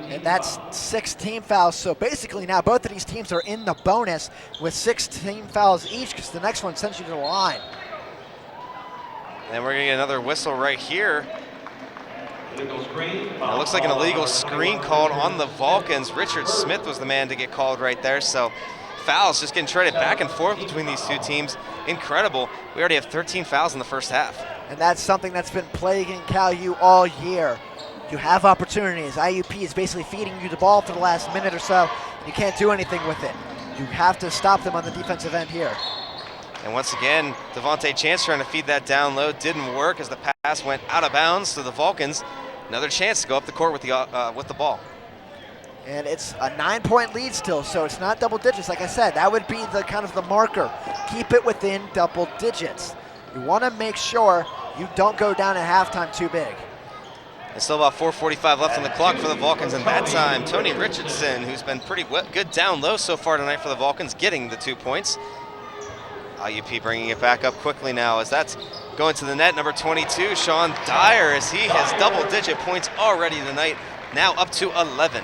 Speaker 3: And that's 16 fouls. So basically now both of these teams are in the bonus with 16 fouls each, because the next one sends you to the line.
Speaker 2: And then we're going to get another whistle right here. It looks like an illegal screen called on the Vulcans. Richard Smith was the man to get called right there. So fouls just getting traded back and forth between these two teams. Incredible. We already have 13 fouls in the first half.
Speaker 3: And that's something that's been plaguing Cal U all year. You have opportunities. IUP is basically feeding you the ball for the last minute or so, and you can't do anything with it. You have to stop them on the defensive end here.
Speaker 2: And once again, Devontae Chance trying to feed that down low. Didn't work as the pass went out of bounds to the Vulcans. Another chance to go up the court with the ball.
Speaker 3: And it's a 9-point lead still, so it's not double digits. Like I said, that would be the kind of the marker. Keep it within double digits. You want to make sure you don't go down at halftime too big.
Speaker 2: There's still about 4:45 left on the clock for the Vulcans, and that time, Tony Richardson, who's been pretty good down low so far tonight for the Vulcans, getting the 2 points. IUP bringing it back up quickly now as that's going to the net. Number 22, Sean Dyer, as he has double-digit points already tonight, now up to 11.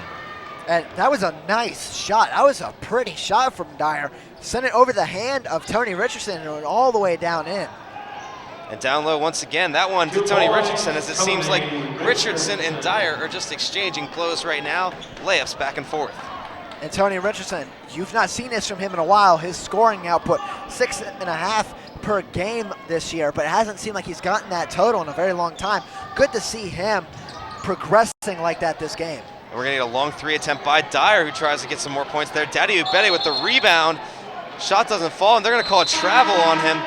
Speaker 3: And that was a nice shot. That was a pretty shot from Dyer. Sent it over the hand of Tony Richardson and went all the way down in.
Speaker 2: And down low once again, that one to Tony Richardson, as it seems like Richardson and Dyer are just exchanging blows right now. Layups back and forth.
Speaker 3: And Tony Richardson, you've not seen this from him in a while. His scoring output, 6.5 per game this year, but it hasn't seemed like he's gotten that total in a very long time. Good to see him progressing like that this game.
Speaker 2: And we're going to get a long 3 attempt by Dyer, who tries to get some more points there. Daddy Ugbede with the rebound. Shot doesn't fall, and they're going to call a travel on him.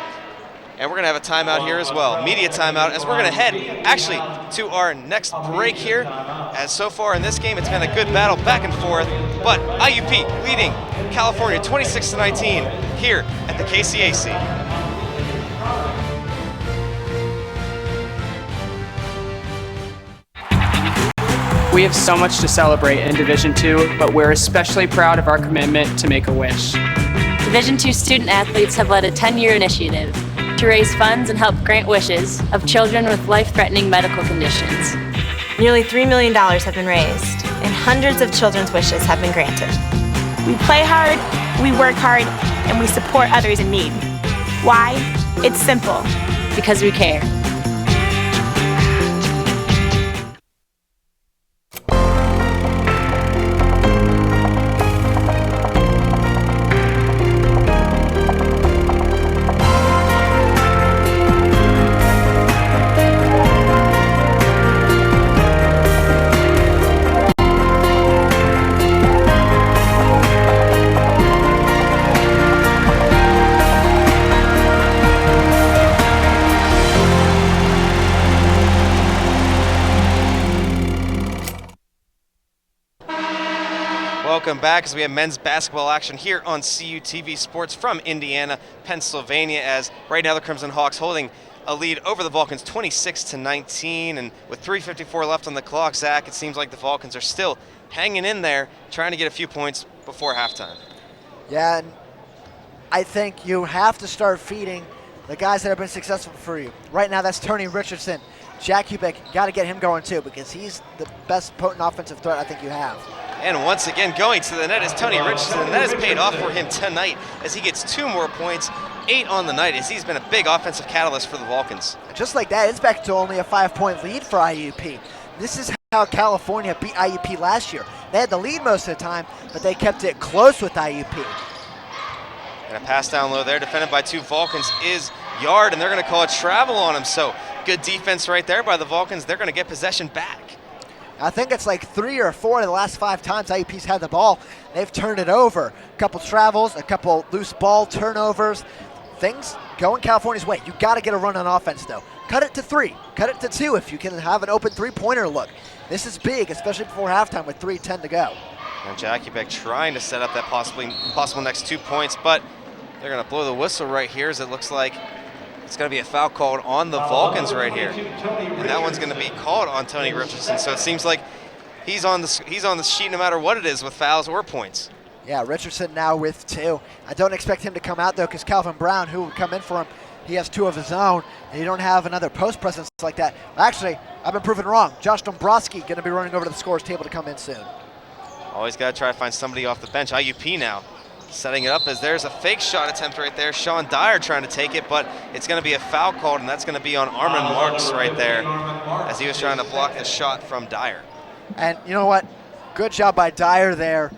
Speaker 2: And we're going to have a timeout here as well. Media timeout, as we're going to head actually to our next break here. As so far in this game, it's been a good battle back and forth. But IUP leading California 26-19 here at the KCAC.
Speaker 8: We have so much to celebrate in Division II, but we're especially proud of our commitment to make a wish.
Speaker 9: Division II student athletes have led a 10-year initiative to raise funds and help grant wishes of children with life-threatening medical conditions.
Speaker 10: Nearly $3 million have been raised, and hundreds of children's wishes have been granted.
Speaker 11: We play hard, we work hard, and we support others in need. Why? It's simple.
Speaker 9: Because we care.
Speaker 2: Welcome back as we have men's basketball action here on CUTV Sports from Indiana, Pennsylvania, as right now the Crimson Hawks holding a lead over the Vulcans 26-19, and with 3:54 left on the clock, Zach, it seems like the Vulcans are still hanging in there, trying to get a few points before halftime.
Speaker 3: Yeah, and I think you have to start feeding the guys that have been successful for you. Right now, that's Tony Richardson. Jack Kubik, got to get him going too, because he's the best potent offensive threat I think you have.
Speaker 2: And once again, going to the net is Tony Richardson, and that has paid off for him tonight as he gets 2 more points, 8 on the night, as he's been a big offensive catalyst for the Vulcans.
Speaker 3: Just like that, it's back to only a 5-point lead for IUP. This is how California beat IUP last year. They had the lead most of the time, but they kept it close with IUP.
Speaker 2: And a pass down low there, defended by 2 Vulcans, is Yard, and they're going to call a travel on him. So good defense right there by the Vulcans. They're going to get possession back.
Speaker 3: I think it's like 3 or 4 of the last 5 times IUP's had the ball, they've turned it over. A couple travels, a couple loose ball turnovers. Things going California's way. You got to get a run on offense, though. Cut it to 3. Cut it to 2 if you can have an open 3-pointer look. This is big, especially before halftime with 3:10 to go.
Speaker 2: And Jackie Beck trying to set up that possible next 2 points, but they're going to blow the whistle right here, as it looks like it's going to be a foul called on the Vulcans right here. And that one's going to be called on Tony Richardson. So it seems like he's on the sheet no matter what it is with fouls or points.
Speaker 3: Yeah, Richardson now with 2. I don't expect him to come out, though, because Calvin Brown, who would come in for him, he has 2 of his own, and you don't have another post presence like that. Actually, I've been proven wrong. Josh Dombrowski going to be running over to the scorer's table to come in soon.
Speaker 2: Always got to try to find somebody off the bench. IUP now setting it up as there's a fake shot attempt right there. Sean Dyer trying to take it, but it's going to be a foul called, and that's going to be on Armin Marks right there as he was trying to block the shot from Dyer.
Speaker 3: And you know what? Good job by Dyer there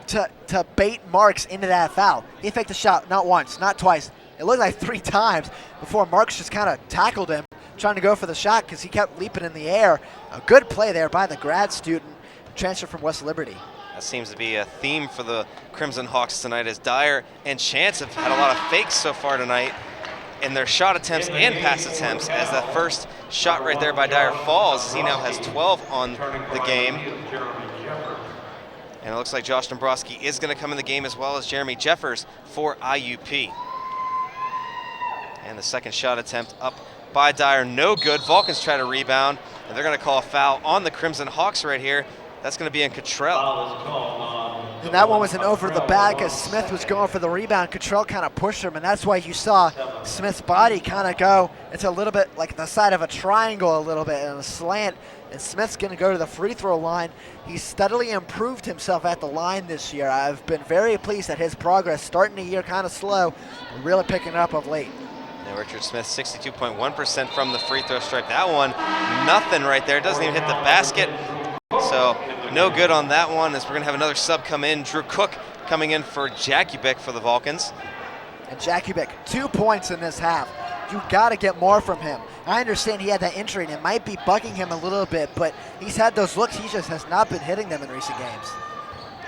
Speaker 3: to bait Marks into that foul. He faked the shot not once, not twice. It looked like 3 times before Marks just kind of tackled him, trying to go for the shot because he kept leaping in the air. A good play there by the grad student, transfer from West Liberty.
Speaker 2: That seems to be a theme for the Crimson Hawks tonight, as Dyer and Chance have had a lot of fakes so far tonight in their shot attempts and pass attempts, as that first shot right there by Dyer falls, as he now has 12 on the game. And it looks like Josh Dombrowski is going to come in the game, as well as Jeremy Jeffers for IUP. And the second shot attempt up by Dyer, no good. Vulcans try to rebound, and they're going to call a foul on the Crimson Hawks right here. That's going to be in Cottrell.
Speaker 3: And that one was an over the back as Smith was going for the rebound. Cottrell kind of pushed him, and that's why you saw Smith's body kind of go. It's a little bit like the side of a triangle, a little bit, and a slant. And Smith's going to go to the free throw line. He's steadily improved himself at the line this year. I've been very pleased at his progress, starting the year kind of slow, but really picking it up of late.
Speaker 2: Now Richard Smith, 62.1% from the free throw stripe. That one, nothing right there. Doesn't even hit the basket. So no good on that one, as we're going to have another sub come in. Drew Cook coming in for Jakubik for the Vulcans.
Speaker 3: And Jakubik, 2 points in this half. You got to get more from him. I understand he had that injury, and it might be bugging him a little bit, but he's had those looks. He just has not been hitting them in recent games.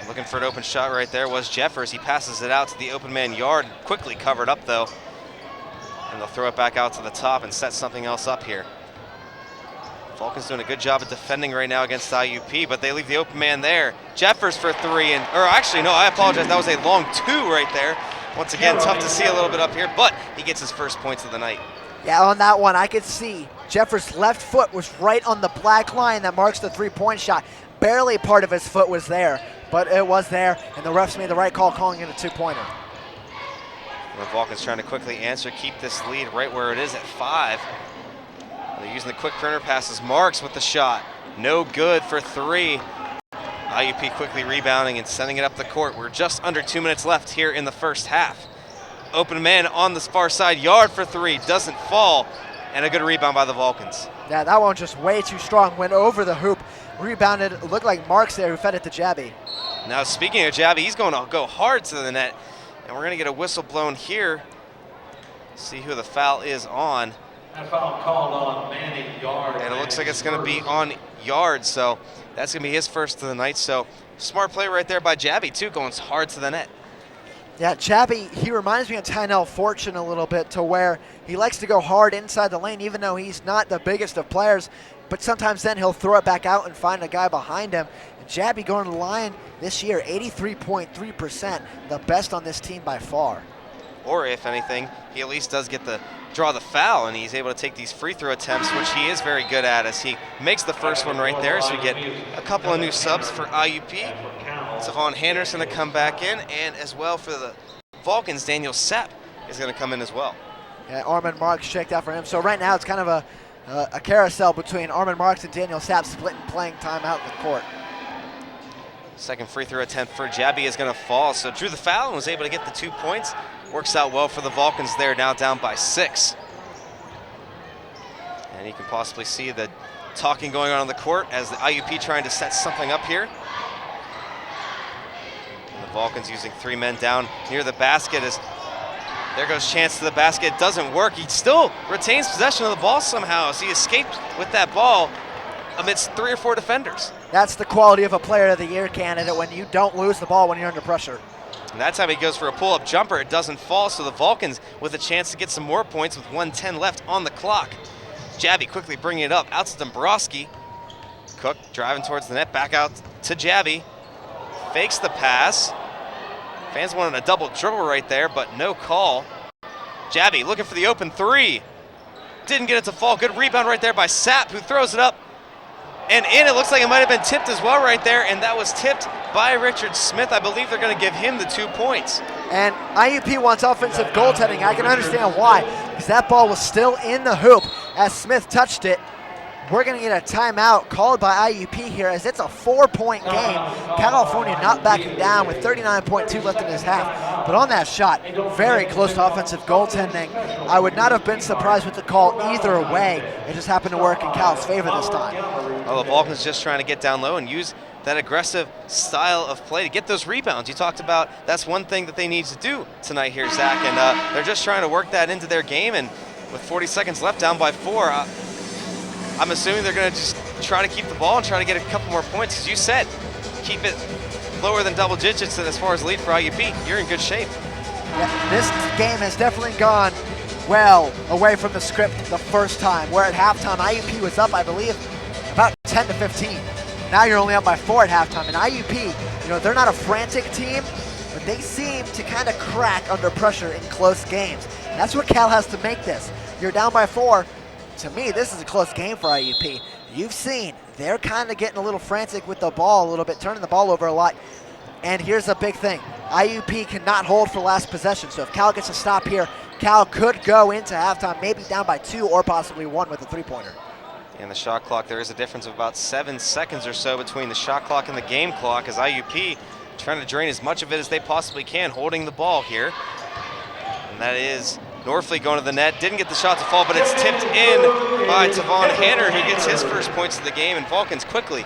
Speaker 2: Looking for an open shot right there was Jeffers. He passes it out to the open man Yard, quickly covered up though. And they'll throw it back out to the top and set something else up here. Vulcans doing a good job of defending right now against IUP, but they leave the open man there. Jeffers for 3, or actually, no, I apologize. That was a long 2 right there. Once again, tough to see a little bit up here, but he gets his first points of the night.
Speaker 3: Yeah, on that one, I could see Jeffers' left foot was right on the black line that marks the 3-point shot. Barely part of his foot was there, but it was there, and the refs made the right call calling it a 2-pointer.
Speaker 2: The Vulcans trying to quickly answer, keep this lead right where it is at 5. They're using the quick corner passes. Marks with the shot. No good for 3. IUP quickly rebounding and sending it up the court. We're just under 2 minutes left here in the first half. Open man on the far side. Yard for 3. Doesn't fall. And a good rebound by the Vulcans.
Speaker 3: Yeah, that one just way too strong. Went over the hoop. Rebounded. It looked like Marks there who fed it to Jabby.
Speaker 2: Now speaking of Jabby, he's going to go hard to the net. And we're going to get a whistle blown here. See who the foul is on.
Speaker 6: That foul called on Manny Yard.
Speaker 2: And it looks like it's going to be on Yard, so that's going to be his first of the night. So smart play right there by Jabby, too, going hard to the net.
Speaker 3: Yeah, Jabby, he reminds me of Tynell Fortune a little bit, to where he likes to go hard inside the lane, even though he's not the biggest of players. But sometimes then he'll throw it back out and find a guy behind him. And Jabby going to the line this year, 83.3%, the best on this team by far.
Speaker 2: Or if anything, he at least does get the draw the foul, and he's able to take these free throw attempts, which he is very good at, as he makes the first one right there. So we get a couple of new subs for IUP. Savon Henderson to come back in, and as well for the Vulcans, Daniel Sepp is going to come in as well.
Speaker 3: Yeah, Armin Marks checked out for him. So right now it's kind of a carousel between Armin Marks and Daniel Sepp, splitting playing time out in the court.
Speaker 2: Second free throw attempt for Jabby is going to fall, so drew the foul and was able to get the 2 points. Works out well for the Vulcans there, now down by 6. And you can possibly see the talking going on the court as the IUP trying to set something up here. And the Vulcans using 3 men down near the basket as there goes Chance to the basket. Doesn't work. He still retains possession of the ball somehow as he escaped with that ball amidst 3 or 4 defenders.
Speaker 3: That's the quality of a player of the year candidate, when you don't lose the ball when you're under pressure.
Speaker 2: And that time he goes for a pull-up jumper. It doesn't fall, so the Vulcans with a chance to get some more points with 1:10 left on the clock. Jabby quickly bringing it up out to Dombrowski. Cook driving towards the net, back out to Jabby. Fakes the pass. Fans wanted a double dribble right there, but no call. Jabby looking for the open 3. Didn't get it to fall. Good rebound right there by Sapp, who throws it up. and in. It looks like it might have been tipped as well right there, and that was tipped by Richard Smith. I believe they're going to give him the 2 points.
Speaker 3: And IUP wants offensive goaltending. I can understand why, because that ball was still in the hoop as Smith touched it. We're going to get a timeout called by IUP here as it's a 4-point game. California not backing down with 39.2 left in his half. But on that shot, very close to offensive goaltending. I would not have been surprised with the call either way. It just happened to work in Cal's favor this time.
Speaker 2: Well, the Vulcans just trying to get down low and use that aggressive style of play to get those rebounds. You talked about that's one thing that they need to do tonight here, Zach, and they're just trying to work that into their game. And with 40 seconds left, down by 4, I'm assuming they're going to just try to keep the ball and try to get a couple more points. As you said, keep it lower than double digits, and as far as lead for IUP, you're in good shape.
Speaker 3: Yeah, this game has definitely gone well away from the script the first time, where at halftime IUP was up, I believe, about 10 to 15. Now you're only up by 4 at halftime, and IUP, they're not a frantic team, but they seem to kind of crack under pressure in close games. And that's what Cal has to make this. You're down by 4. To me, this is a close game for IUP. You've seen they're kind of getting a little frantic with the ball a little bit, turning the ball over a lot. And here's a big thing. IUP cannot hold for last possession. So if Cal gets a stop here, Cal could go into halftime, maybe down by 2 or possibly 1 with a 3-pointer.
Speaker 2: In the shot clock, there is a difference of about 7 seconds or so between the shot clock and the game clock, as IUP trying to drain as much of it as they possibly can, holding the ball here. And that is Norfleet going to the net, didn't get the shot to fall, but it's tipped in by Tavon Hanner, who gets his first points of the game, and Vulcans quickly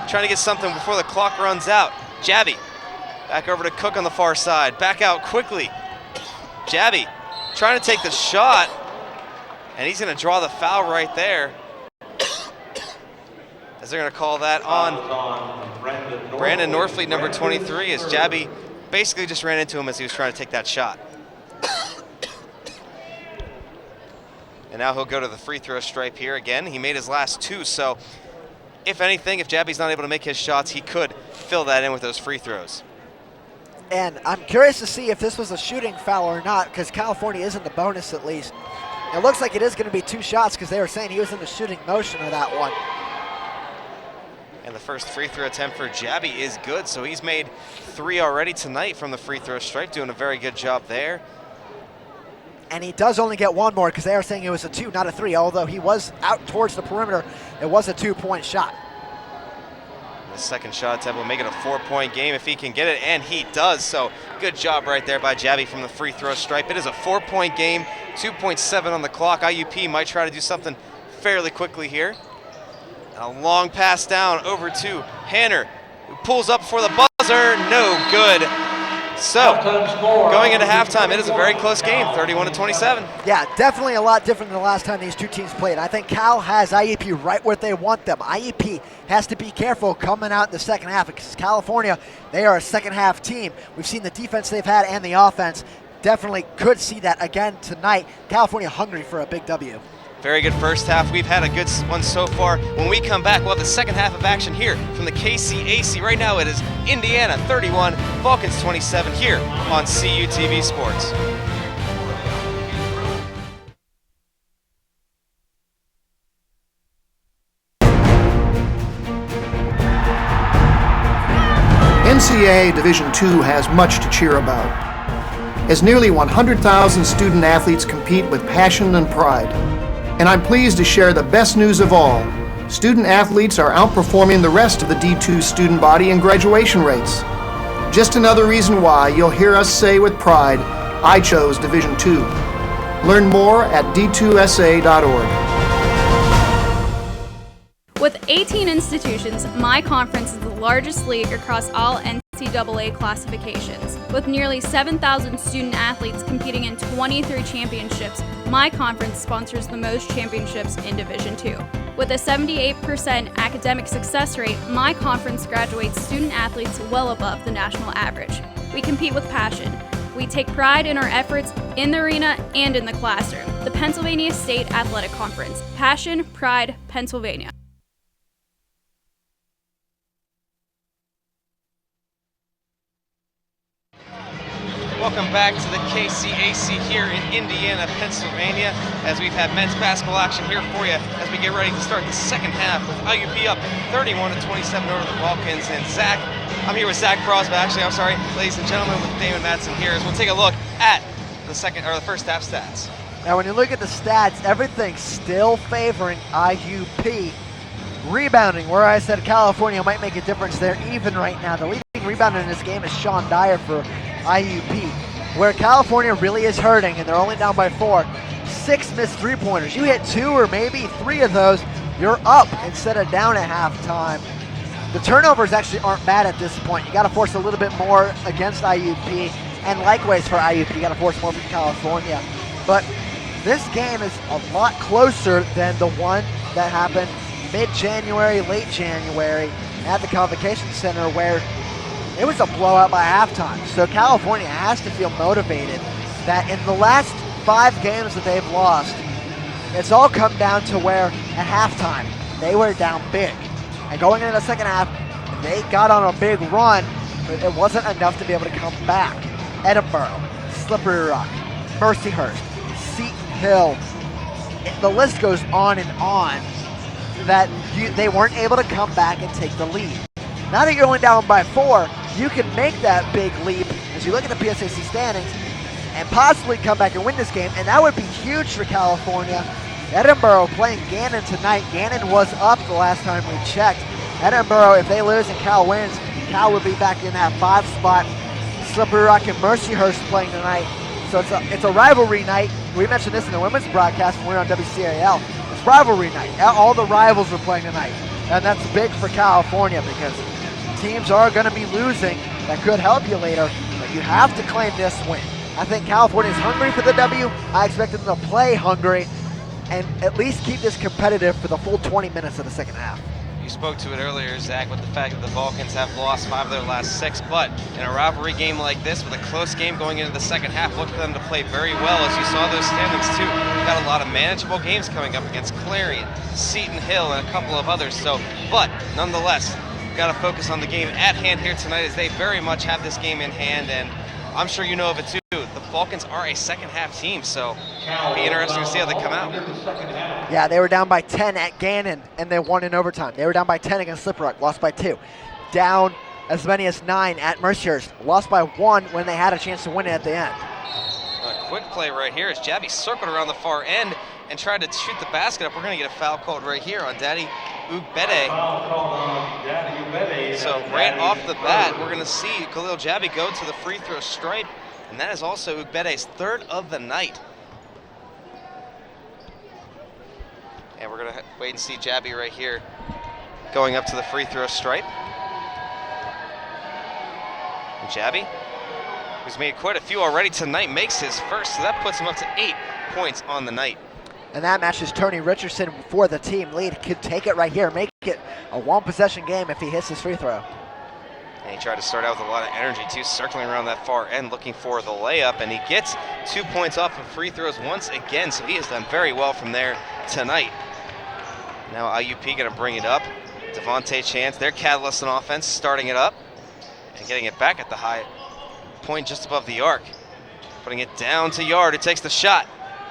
Speaker 2: trying to get something before the clock runs out. Jabby, back over to Cook on the far side, back out quickly. Jabby trying to take the shot, and he's going to draw the foul right there, as they're going to call that on Brandon Norfleet, number 23, as Jabby basically just ran into him as he was trying to take that shot. And now he'll go to the free throw stripe here again. He made his last 2, so if anything, if Jabby's not able to make his shots, he could fill that in with those free throws.
Speaker 3: And I'm curious to see if this was a shooting foul or not, because California is in the bonus at least. It looks like it is going to be 2 shots, because they were saying he was in the shooting motion of that one.
Speaker 2: And the first free throw attempt for Jabby is good, so he's made 3 already tonight from the free throw stripe, doing a very good job there.
Speaker 3: And he does only get 1 more, because they are saying it was a 2, not a 3, although he was out towards the perimeter. It was a 2-point shot.
Speaker 2: The second shot attempt will make it a 4-point game if he can get it, and he does. So good job right there by Jabby from the free throw stripe. It is a 4-point game, 2.7 on the clock. IUP might try to do something fairly quickly here. And a long pass down over to Hanner, who pulls up for the buzzer. No good. So, going into halftime, it is a very close game, 31-27.
Speaker 3: Yeah, definitely a lot different than the last time these two teams played. I think Cal has IUP right where they want them. IUP has to be careful coming out in the second half, because California, they are a second half team. We've seen the defense they've had and the offense. Definitely could see that again tonight. California hungry for a big W.
Speaker 2: Very good first half. We've had a good one so far. When we come back, we'll have the second half of action here from the KCAC. Right now it is Indiana 31, Vulcans 27 here on CUTV Sports.
Speaker 4: NCAA Division II has much to cheer about, as nearly 100,000 student athletes compete with passion and pride. And I'm pleased to share the best news of all. Student athletes are outperforming the rest of the D2 student body in graduation rates. Just another reason why you'll hear us say with pride, I chose Division II. Learn more at d2sa.org.
Speaker 5: With 18 institutions, my conference is the largest league across all NCAA classifications. With nearly 7,000 student athletes competing in 23 championships, my conference sponsors the most championships in Division II. With a 78% academic success rate, my conference graduates student athletes well above the national average. We compete with passion. We take pride in our efforts in the arena and in the classroom. The Pennsylvania State Athletic Conference. Passion, pride, Pennsylvania.
Speaker 2: welcome back to the KCAC here in Indiana, Pennsylvania, as we've had men's basketball action here for you as we get ready to start the second half with IUP up 31-27 over the Vulcans. And Zach, I'm here with Zach Crosby, ladies and gentlemen, with Damon Matson here as we'll take a look at the first half stats.
Speaker 3: Now when you look at the stats, everything's still favoring IUP. Rebounding, where I said California might make a difference, they're even right now. The leading rebounder in this game is Sean Dyer for IUP. Where California really is hurting, and they're only down by 4, 6 missed three-pointers. You hit 2 or maybe 3 of those, you're up instead of down at halftime. The turnovers actually aren't bad at this point. You got to force a little bit more against IUP, and likewise for IUP, you got to force more from California. But this game is a lot closer than the one that happened mid-January, late January at the Convocation Center, where it was a blowout by halftime. So California has to feel motivated that in the last 5 games that they've lost, it's all come down to where at halftime they were down big. And going into the second half, they got on a big run, but it wasn't enough to be able to come back. Edinburgh, Slippery Rock, Mercyhurst, Seton Hill, the list goes on and on, that they weren't able to come back and take the lead. Now that you're only down by 4, you can make that big leap as you look at the PSAC standings and possibly come back and win this game, and that would be huge for California. Edinburgh playing Gannon tonight. Gannon was up the last time we checked. Edinburgh, if they lose and Cal wins, Cal would be back in that 5 spot. Slippery Rock and Mercyhurst playing tonight. So it's a rivalry night. We mentioned this in the women's broadcast when we were on WCAL. It's rivalry night. All the rivals are playing tonight. And that's big for California because teams are going to be losing. That could help you later, but you have to claim this win. I think California is hungry for the W. I expect them to play hungry and at least keep this competitive for the full 20 minutes of the second half.
Speaker 2: You spoke to it earlier, Zach, with the fact that the Vulcans have lost 5 of their last 6, but in a rivalry game like this, with a close game going into the second half, look for them to play very well. As you saw those standings too, got a lot of manageable games coming up against Clarion, Seton Hill, and a couple of others. So, but nonetheless, got to focus on the game at hand here tonight, as they very much have this game in hand, and I'm sure you know of it too. The Vulcans are a second half team, so it'll be interesting to see how they come out.
Speaker 3: Yeah, they were down by 10 at Gannon, and they won in overtime. They were down by 10 against Slippery Rock, lost by 2. Down as many as 9 at Mercyhurst, lost by 1 when they had a chance to win it at the end.
Speaker 2: A quick play right here as Jabby circled around the far end and tried to shoot the basket up. We're going to get a foul called right here on Daddy Ugbede. So right off the bat, we're going to see Khalil Jabby go to the free throw stripe, and that is also Ugbede's 3rd of the night. And we're going to wait and see Jabby right here going up to the free throw stripe. And Jabby, who's made quite a few already tonight, makes his first, so that puts him up to 8 points on the night.
Speaker 3: And that matches Tony Richardson for the team lead. Could take it right here, make it a 1-possession game if he hits his free throw.
Speaker 2: And he tried to start out with a lot of energy too, circling around that far end looking for the layup, and he gets 2 points off of free throws once again, so he has done very well from there tonight. Now IUP gonna bring it up. Devontae Chance, their catalyst on offense, starting it up and getting it back at the high point just above the arc. Putting it down to Yard, who takes the shot,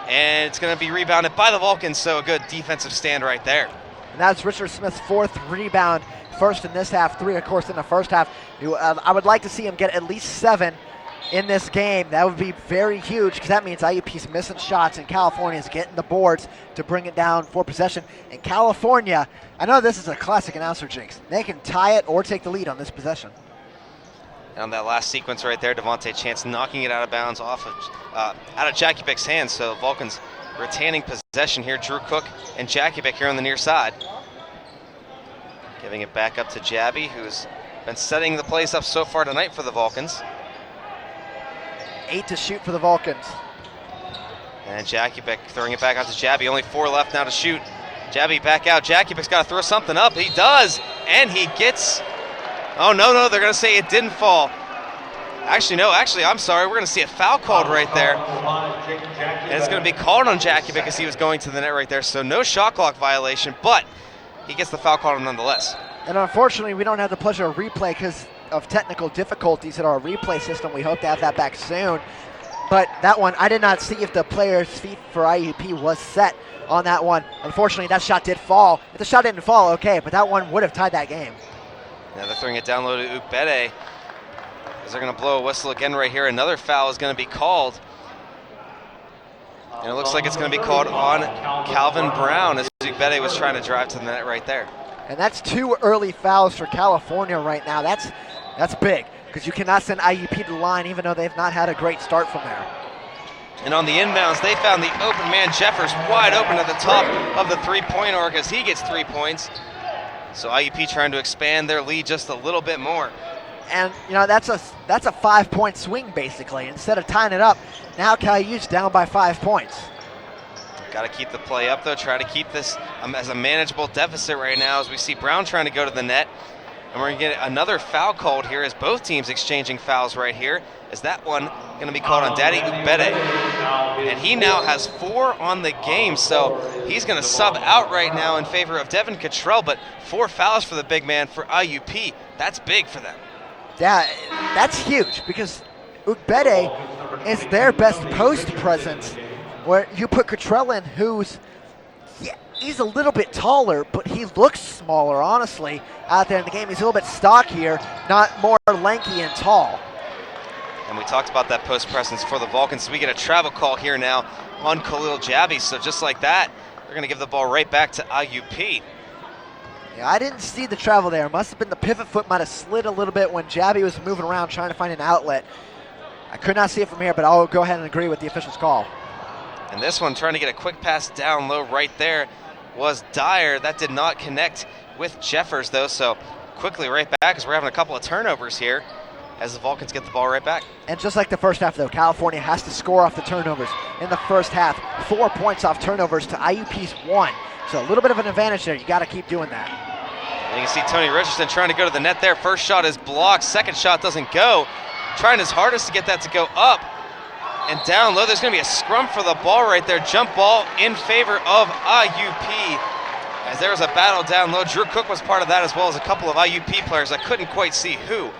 Speaker 2: and it's gonna be rebounded by the Vulcans, so a good defensive stand right there.
Speaker 3: And that's Richard Smith's 4th rebound, first in this half, 3 of course in the first half. I would like to see him get at least 7 in this game. That would be very huge because that means IUP's missing shots and California's getting the boards to bring it down for possession. And California, I know this is a classic announcer jinx, they can tie it or take the lead on this possession.
Speaker 2: And on that last sequence right there, Devontae Chance knocking it out of bounds off of out of Jackie Bick's hands. So Vulcans retaining possession here. Drew Cook and Jackie Bick here on the near side. Giving it back up to Jabby, who's been setting the place up so far tonight for the Vulcans.
Speaker 3: 8 to shoot for the Vulcans.
Speaker 2: And Jackie Bick throwing it back out to Jabby. Only 4 left now to shoot. Jabby back out. Jackie Bick's got to throw something up. He does, and he gets. Oh, no, they're going to say it didn't fall. Actually, no, I'm sorry. We're going to see a foul called right there. And it's going to be called on Jackie because he was going to the net right there. So no shot clock violation, but he gets the foul called nonetheless.
Speaker 3: And unfortunately, we don't have the pleasure of replay because of technical difficulties in our replay system. We hope to have that back soon. But that one, I did not see if the player's feet for IUP was set on that one. Unfortunately, that shot did fall. If the shot didn't fall, okay, but that one would have tied that game.
Speaker 2: Now they're throwing it down low to Ukbede, as they're going to blow a whistle again right here. Another foul is going to be called. And it looks like it's going to be called on Calvin Brown, as Ukbede was trying to drive to the net right there.
Speaker 3: And that's 2 early fouls for California right now. That's big, because you cannot send IUP to the line even though they've not had a great start from there.
Speaker 2: And on the inbounds, they found the open man, Jeffers, wide open at the top of the three-point arc as he gets 3 points. So IUP trying to expand their lead just a little bit more.
Speaker 3: And that's a 5-point swing basically. Instead of tying it up, now Cayu's down by 5 points.
Speaker 2: Got to keep the play up though, try to keep this as a manageable deficit right now as we see Brown trying to go to the net. And we're going to get another foul called here as both teams exchanging fouls right here. Is that one going to be called on Daddy Ukbede? And he now has 4 on the game, so he's going to sub out right now in favor of Devin Cottrell, but 4 fouls for the big man for IUP. That's big for them.
Speaker 3: Yeah, that's huge because Ukbede is their best post presence, where you put Cottrell in, he's a little bit taller, but he looks smaller, honestly, out there in the game. He's a little bit stockier, not more lanky and tall.
Speaker 2: And we talked about that post presence for the Vulcans. We get a travel call here now on Khalil Jabi. So just like that, they're going to give the ball right back to IUP.
Speaker 3: Yeah, I didn't see the travel there. Must have been the pivot foot might have slid a little bit when Jabi was moving around trying to find an outlet. I could not see it from here, but I'll go ahead and agree with the official's call.
Speaker 2: And this one, trying to get a quick pass down low right there, was Dyer. That did not connect with Jeffers, though, so quickly right back as we're having a couple of turnovers here as the Vulcans get the ball right back.
Speaker 3: And just like the first half, though, California has to score off the turnovers. In the first half, 4 points off turnovers to IUP's 1. So a little bit of an advantage there. You got to keep doing that.
Speaker 2: And you can see Tony Richardson trying to go to the net there. First shot is blocked. Second shot doesn't go. Trying his hardest to get that to go up and down low. There's going to be a scrum for the ball right there. Jump ball in favor of IUP. As there was a battle down low. Drew Cook was part of that, as well as a couple of IUP players. I couldn't quite see who.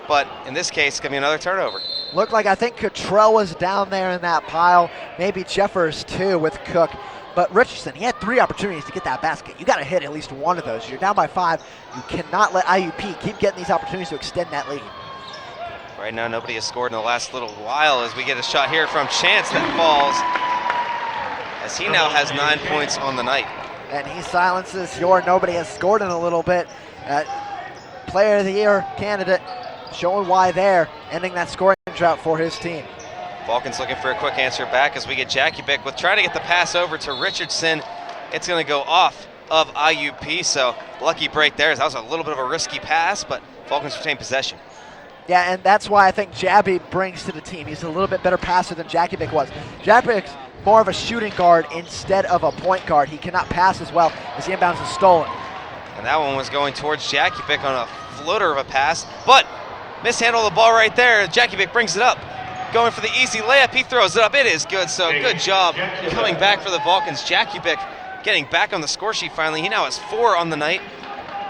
Speaker 2: But in this case, it's going to be another turnover.
Speaker 3: Looked like I think Cottrell was down there in that pile. Maybe Jeffers too with Cook. But Richardson, he had 3 opportunities to get that basket. You got to hit at least one of those. You're down by 5. You cannot let IUP keep getting these opportunities to extend that lead.
Speaker 2: Right now, nobody has scored in the last little while as we get a shot here from Chance that falls, as he now has 9 points on the night.
Speaker 3: And he silences your nobody has scored in a little bit. Player of the Year candidate, showing why there, ending that scoring drought for his team.
Speaker 2: Vulcans looking for a quick answer back as we get Jackie Bick with trying to get the pass over to Richardson. It's going to go off of IUP, so lucky break there. That was a little bit of a risky pass, but Vulcans retain possession.
Speaker 3: Yeah, and that's why I think Jabi brings to the team. He's a little bit better passer than Jackie Bick was. Jackie Bick's more of a shooting guard instead of a point guard. He cannot pass as well as the inbounds is stolen.
Speaker 2: And that one was going towards Jackie Bick on a floater of a pass, but mishandled the ball right there. Jackie Bick brings it up. Going for the easy layup, he throws it up. It is good, so good job coming back for the Vulcans. Jackie Bick getting back on the score sheet finally. He now has 4 on the night,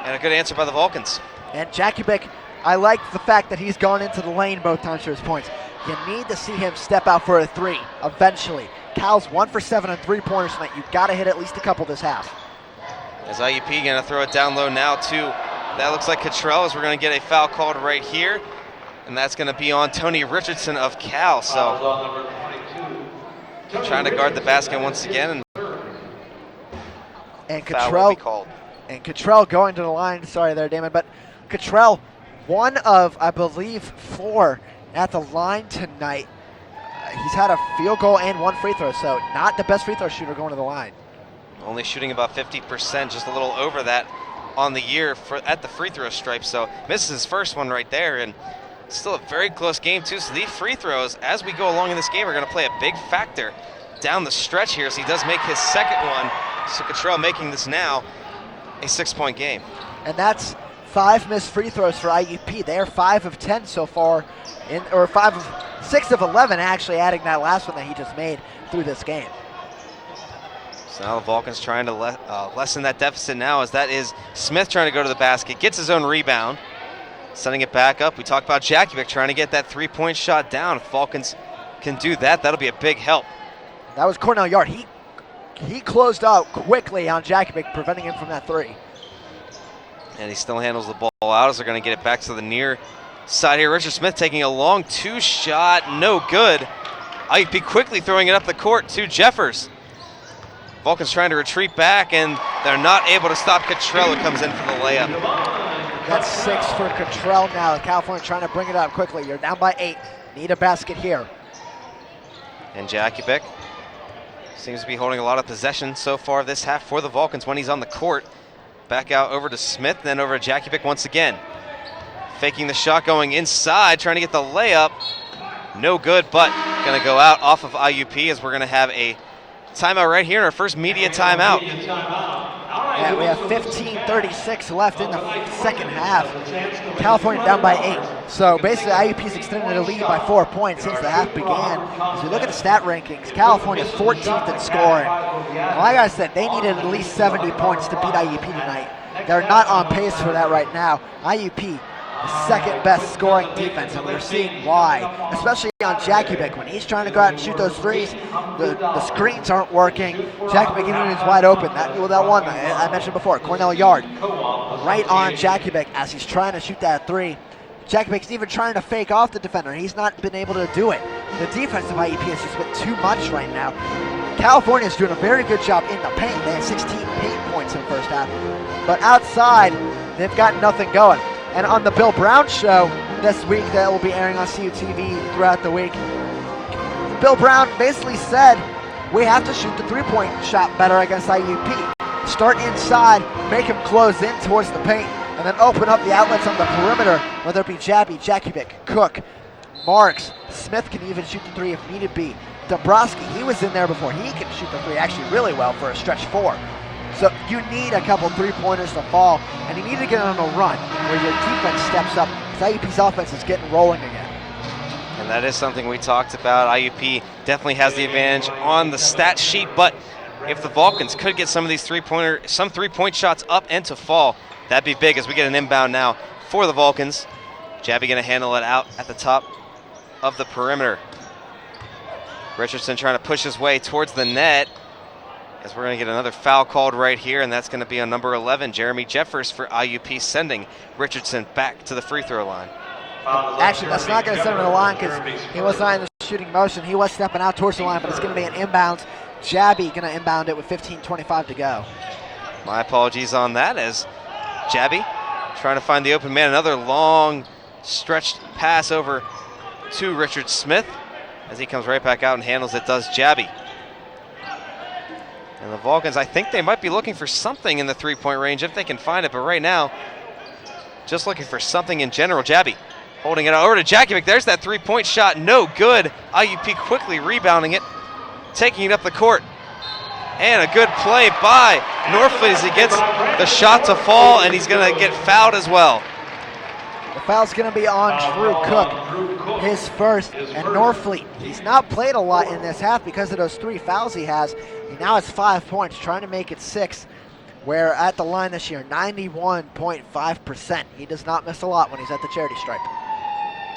Speaker 2: and a good answer by the Vulcans.
Speaker 3: And Jackie Bick, I like the fact that he's gone into the lane both times for his points. You need to see him step out for a 3 eventually. Cal's 1 for 7 on 3-pointers tonight. You've got to hit at least a couple this half.
Speaker 2: As IUP going to throw it down low now to, that looks like Cottrell, as we're going to get a foul called right here. And that's going to be on Tony Richardson of Cal. So trying to guard the basket once again.
Speaker 3: And
Speaker 2: Cottrell
Speaker 3: going to the line. Sorry there, Damon. But Cottrell, 1 of, I believe, 4 at the line tonight. He's had a field goal and 1 free throw. So not the best free throw shooter going to the line.
Speaker 2: Only shooting about 50%, just a little over that on the year at the free throw stripe. So misses his first one right there. And still a very close game, too. So these free throws, as we go along in this game, are going to play a big factor down the stretch here. So he does make his second one. So Cottrell making this now a 6-point game.
Speaker 3: And that's 5 missed free throws for IUP. They are 5 of 10 so far, or 6 of 11, actually, adding that last one that he just made through this game.
Speaker 2: So now the Vulcans trying to lessen that deficit now, as that is Smith trying to go to the basket, gets his own rebound. Setting it back up. We talked about Jakubic trying to get that three-point shot down. If Falcons can do that, that'll be a big help.
Speaker 3: That was Cornell Yard. He closed out quickly on Jakubic, preventing him from that three.
Speaker 2: And he still handles the ball out as they're going to get it back to the near side here. Richard Smith taking a long two-shot, no good. IUP quickly throwing it up the court to Jeffers. Vulcan's trying to retreat back, and they're not able to stop Cottrell, who comes in for the layup.
Speaker 3: That's 6 for Cottrell now. California trying to bring it up quickly. You're down by 8. Need a basket here.
Speaker 2: And Jakubic seems to be holding a lot of possession so far this half for the Vulcans when he's on the court. Back out over to Smith, then over to Jakubic once again. Faking the shot, going inside, trying to get the layup. No good, but going to go out off of IUP as we're going to have a timeout right here in our first media timeout.
Speaker 3: Yeah, we have 15:36 left in the second half. California down by 8. So basically IUP's extended the lead by 4 points since the half began. As we look at the stat rankings, California's 14th in scoring. And like I said, they needed at least 70 points to beat IUP tonight. They're not on pace for that right now. IUP, the second best scoring defense, and we're seeing why, especially on Jakubic. When he's trying to go out and shoot those threes, the screens aren't working. Jakubic even is wide open. That one I mentioned before, Cornell Yard, right on Jakubic as he's trying to shoot that three. Jakubic's even trying to fake off the defender. He's not been able to do it. The defense of IUP has just been too much right now. California's doing a very good job in the paint. They had 16 paint points in the first half. But outside, they've got nothing going. And on the Bill Brown show this week that will be airing on CUTV throughout the week, Bill Brown basically said, we have to shoot the three-point shot better against IUP. Start inside, make him close in towards the paint, and then open up the outlets on the perimeter, whether it be Jabby, Jakubic, Cook, Marks. Smith can even shoot the three if needed be. Dombrowski, he was in there before. He can shoot the three actually really well for a stretch 4. So you need a couple three-pointers to fall, and you need to get on a run where your defense steps up, because IUP's offense is getting rolling again.
Speaker 2: And that is something we talked about. IUP definitely has the advantage on the stat sheet, but if the Vulcans could get some of these three-point shots up and to fall, that'd be big as we get an inbound now for the Vulcans. Jabby going to handle it out at the top of the perimeter. Richardson trying to push his way towards the net, as we're going to get another foul called right here, and that's going to be on number 11, Jeremy Jeffers, for IUP, sending Richardson back to the free throw line.
Speaker 3: Actually, that's not going to send him to the line because he was not in the shooting motion. He was stepping out towards the line, but it's going to be an inbound. Jabby going to inbound it with 15:25 to go.
Speaker 2: My apologies on that, as Jabby trying to find the open man. Another long stretched pass over to Richard Smith as he comes right back out and handles it, does Jabby. And the Vulcans, I think they might be looking for something in the three-point range if they can find it, but right now, just looking for something in general. Jabby holding it over to Jakubic. There's that three-point shot, no good. IUP quickly rebounding it, taking it up the court. And a good play by Norfleet as he gets the shot to fall, and he's going to get fouled as well.
Speaker 3: The foul's going to be on Drew Cook, his first, and Norfleet. He's not played a lot in this half because of those 3 fouls he has. He now has 5 points, trying to make it 6. Where at the line this year, 91.5%. He does not miss a lot when he's at the charity stripe.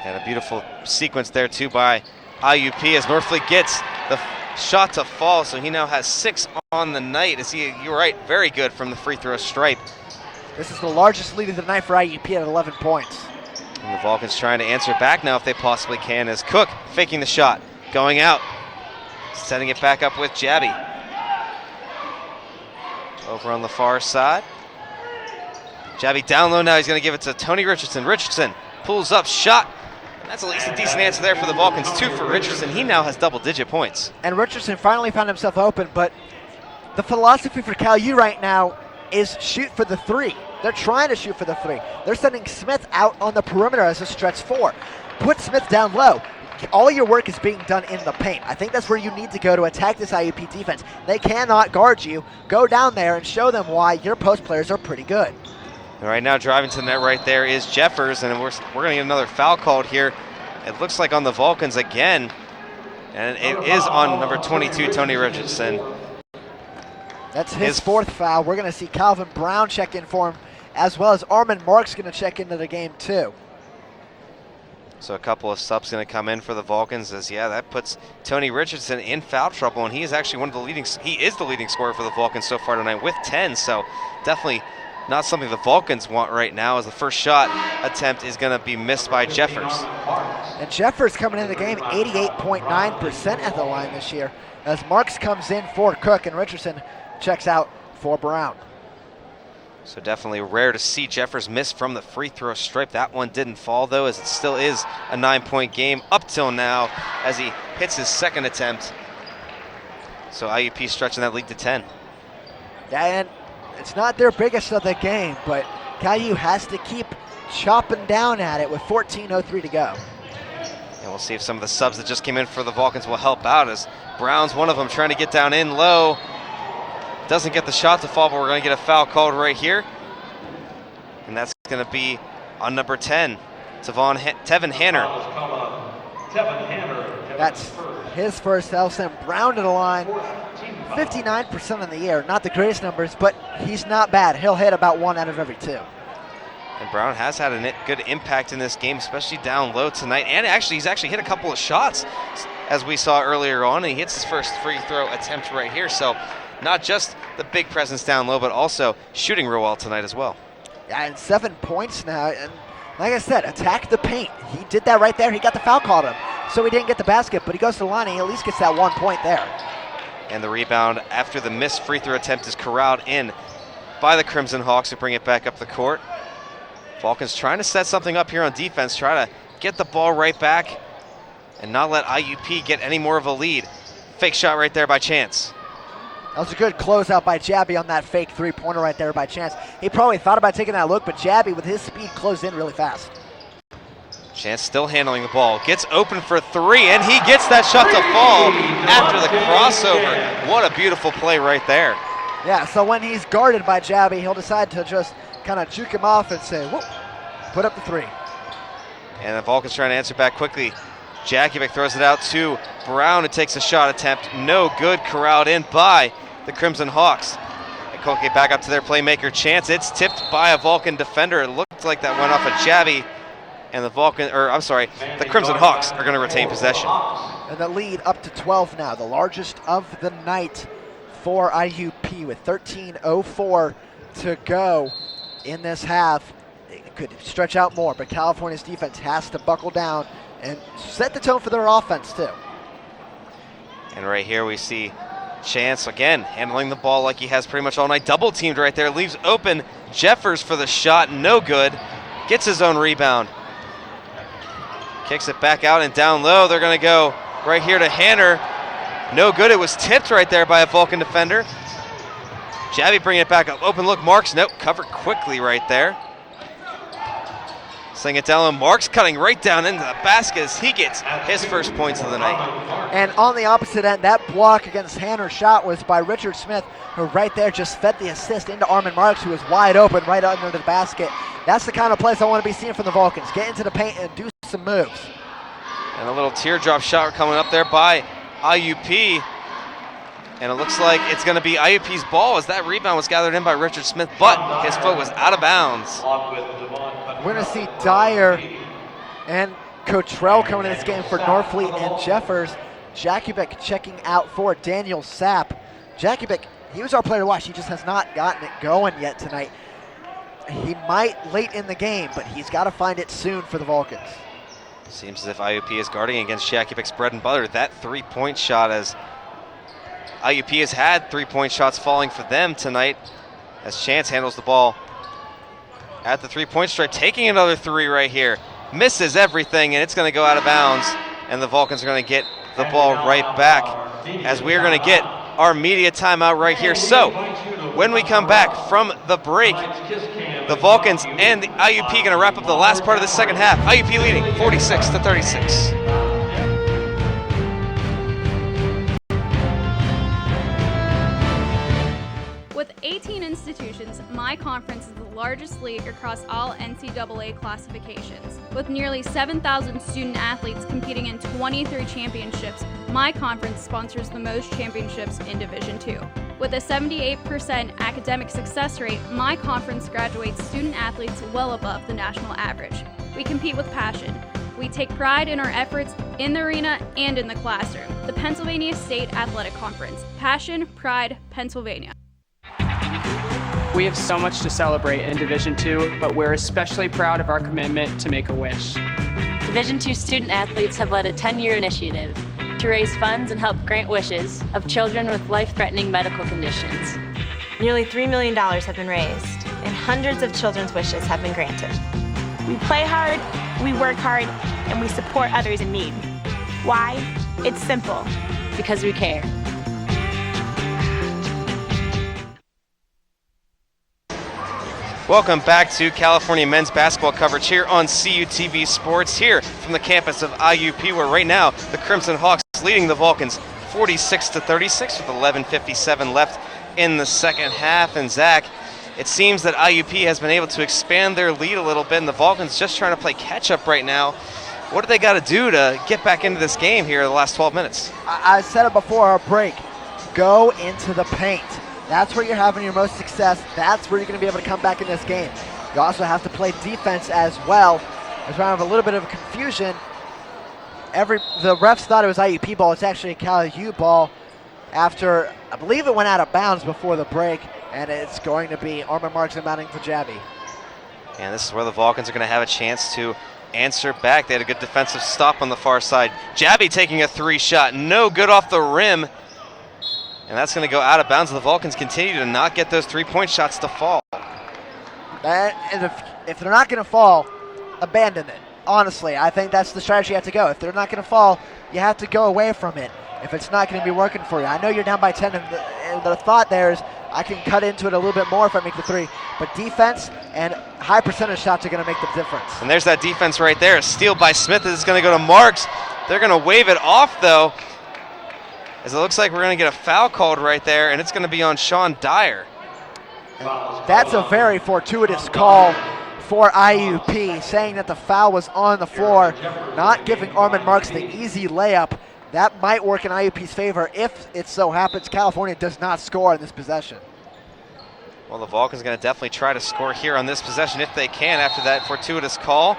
Speaker 2: And a beautiful sequence there too by IUP as Norfleet gets the shot to fall, so he now has 6 on the night. You're right, very good from the free throw stripe.
Speaker 3: This is the largest lead of the night for IUP at 11 points.
Speaker 2: And the Vulcans trying to answer back now if they possibly can, as Cook faking the shot, going out, setting it back up with Jabby. Over on the far side. Jabby down low now, he's going to give it to Tony Richardson. Richardson pulls up, shot. That's at least a decent answer there for the Vulcans. 2 for Richardson. He now has double-digit points.
Speaker 3: And Richardson finally found himself open, but the philosophy for Cal U right now is shoot for the 3. They're trying to shoot for the 3. They're sending Smith out on the perimeter as a stretch 4. Put Smith down low. All your work is being done in the paint. I think that's where you need to go to attack this IUP defense. They cannot guard you. Go down there and show them why your post players are pretty good.
Speaker 2: And right now, driving to the net right there is Jeffers, and we're going to get another foul called here. It looks like on the Vulcans again, and it is on number 22, Tony Richardson.
Speaker 3: That's his 4th foul. We're going to see Calvin Brown check in for him, as well as Armin Marks going to check into the game too.
Speaker 2: So a couple of subs going to come in for the Vulcans as, yeah, that puts Tony Richardson in foul trouble, and he is actually he is the leading scorer for the Vulcans so far tonight with 10, so definitely not something the Vulcans want right now, as the first shot attempt is going to be missed by Jeffers.
Speaker 3: And Jeffers coming in the game 88.9% at the line this year, as Marks comes in for Cook and Richardson checks out for Brown.
Speaker 2: So definitely rare to see Jeffers miss from the free throw stripe. That one didn't fall though, as it still is a 9-point game up till now as he hits his second attempt. So IUP stretching that lead to 10.
Speaker 3: Yeah, and it's not their biggest of the game, but Caillou has to keep chopping down at it with 14:03 to go.
Speaker 2: And we'll see if some of the subs that just came in for the Vulcans will help out, as Brown's one of them trying to get down in low. Doesn't get the shot to fall, but we're going to get a foul called right here. And that's going to be on number 10, Tevin Hanner.
Speaker 3: That's his first. They'll send Brown to the line. 59% in the year. Not the greatest numbers, but he's not bad. He'll hit about 1 out of every 2.
Speaker 2: And Brown has had a good impact in this game, especially down low tonight. And actually, he's actually hit a couple of shots, as we saw earlier on. And he hits his first free throw attempt right here. So not just the big presence down low, but also shooting real well tonight as well.
Speaker 3: Yeah, and 7 points now. And like I said, attack the paint. He did that right there. He got the foul called him. So he didn't get the basket, but he goes to the line and he at least gets that 1 point there.
Speaker 2: And the rebound after the missed free throw attempt is corralled in by the Crimson Hawks, who bring it back up the court. Vulcans trying to set something up here on defense, try to get the ball right back and not let IUP get any more of a lead. Fake shot right there by Chance.
Speaker 3: That was a good closeout by Jabby on that fake three-pointer right there by Chance. He probably thought about taking that look, but Jabby with his speed closed in really fast.
Speaker 2: Chance still handling the ball, gets open for 3, and he gets that shot to fall after the crossover. What a beautiful play right there.
Speaker 3: Yeah, so when he's guarded by Jabby, he'll decide to just kind of juke him off and say, whoop, put up the 3.
Speaker 2: And the Vulcans trying to answer back quickly. Jakovic throws it out to Brown, who takes a shot attempt. No good, corralled in by the Crimson Hawks. And Cook get back up to their playmaker Chance. It's tipped by a Vulcan defender. It looked like that went off a Jabby. And the Crimson Hawks are going to retain possession.
Speaker 3: And the lead up to 12 now, the largest of the night for IUP with 13:04 to go in this half. It could stretch out more, but California's defense has to buckle down and set the tone for their offense too.
Speaker 2: And right here we see Chance again handling the ball like he has pretty much all night. Double teamed right there, leaves open Jeffers for the shot, no good. Gets his own rebound. Kicks it back out and down low. They're going to go right here to Hanner. No good. It was tipped right there by a Vulcan defender. Jabby bringing it back up. Open look. Marks. Nope. Covered quickly right there. Sling it down. Marks cutting right down into the basket as he gets his first points of the night.
Speaker 3: And on the opposite end, that block against Hanner's shot was by Richard Smith, who right there just fed the assist into Armin Marks, who was wide open right under the basket. That's the kind of plays I want to be seeing from the Vulcans. Get into the paint and do some moves.
Speaker 2: And a little teardrop shot coming up there by IUP. And it looks like it's going to be IUP's ball, as that rebound was gathered in by Richard Smith, but his foot was out of bounds.
Speaker 3: We're going to see Dyer and Cottrell coming in this game for Norfleet and Jeffers. Jakovic checking out for Daniel Sapp. Jakovic, he was our player to watch. He just has not gotten it going yet tonight. He might late in the game, but he's got to find it soon for the Vulcans.
Speaker 2: Seems as if IUP is guarding against Jakovic's bread and butter. That three-point shot, as IUP has had three-point shots falling for them tonight, as Chance handles the ball at the three-point stripe, taking another 3 right here. Misses everything, and it's going to go out of bounds, and the Vulcans are going to get the ball right back, as we are going to get our media timeout right here. So when we come back from the break, the Vulcans and the IUP going to wrap up the last part of the second half. IUP leading 46-36.
Speaker 5: With 18 institutions, my conference is the largest league across all NCAA classifications. With nearly 7,000 student athletes competing in 23 championships, my conference sponsors the most championships in Division II. With a 78% academic success rate, my conference graduates student athletes well above the national average. We compete with passion. we take pride in our efforts in the arena and in the classroom. The Pennsylvania State Athletic Conference. Passion, pride, Pennsylvania.
Speaker 8: We have so much to celebrate in Division II, but we're especially proud of our commitment to make a wish.
Speaker 9: Division II student athletes have led a 10-year initiative to raise funds and help grant wishes of children with life-threatening medical conditions.
Speaker 10: Nearly $3 million have been raised, and hundreds of children's wishes have been granted.
Speaker 11: We play hard, we work hard, and we support others in need. Why? It's simple.
Speaker 9: Because we care.
Speaker 2: Welcome back to California men's basketball coverage here on CUTV Sports, here from the campus of IUP, where right now the Crimson Hawks leading the Vulcans 46-36 with 11:57 left in the second half. And Zach, it seems that IUP has been able to expand their lead a little bit, and the Vulcans just trying to play catch-up right now. What do they got to do to get back into this game here in the last 12 minutes?
Speaker 3: I said it before our break. Go into the paint. That's where you're having your most success. That's where you're going to be able to come back in this game. You also have to play defense as well. There's kind of a little bit of confusion. The refs thought it was IUP ball. It's actually a Cal U ball after, I believe it went out of bounds before the break, and it's going to be Armin Marks inbounding for Jabby.
Speaker 2: And this is where the Vulcans are going to have a chance to answer back. They had a good defensive stop on the far side. Jabby taking a three shot, no good off the rim. And that's going to go out of bounds. The Vulcans continue to not get those three-point shots to fall.
Speaker 3: And if they're not going to fall, abandon it. Honestly, I think that's the strategy you have to go. If they're not going to fall, you have to go away from it if it's not going to be working for you. I know you're down by 10, and the thought there is I can cut into it a little bit more if I make the three. But defense and high percentage shots are going to make the difference.
Speaker 2: And there's that defense right there. A steal by Smith is going to go to Marks. They're going to wave it off, though, as it looks like we're going to get a foul called right there, and it's going to be on Sean Dyer.
Speaker 3: And that's a very fortuitous call for IUP, saying that the foul was on the floor, not giving Armin Marks the easy layup. That might work in IUP's favor if it so happens California does not score in this possession.
Speaker 2: Well, the Vulcans are going to definitely try to score here on this possession if they can after that fortuitous call.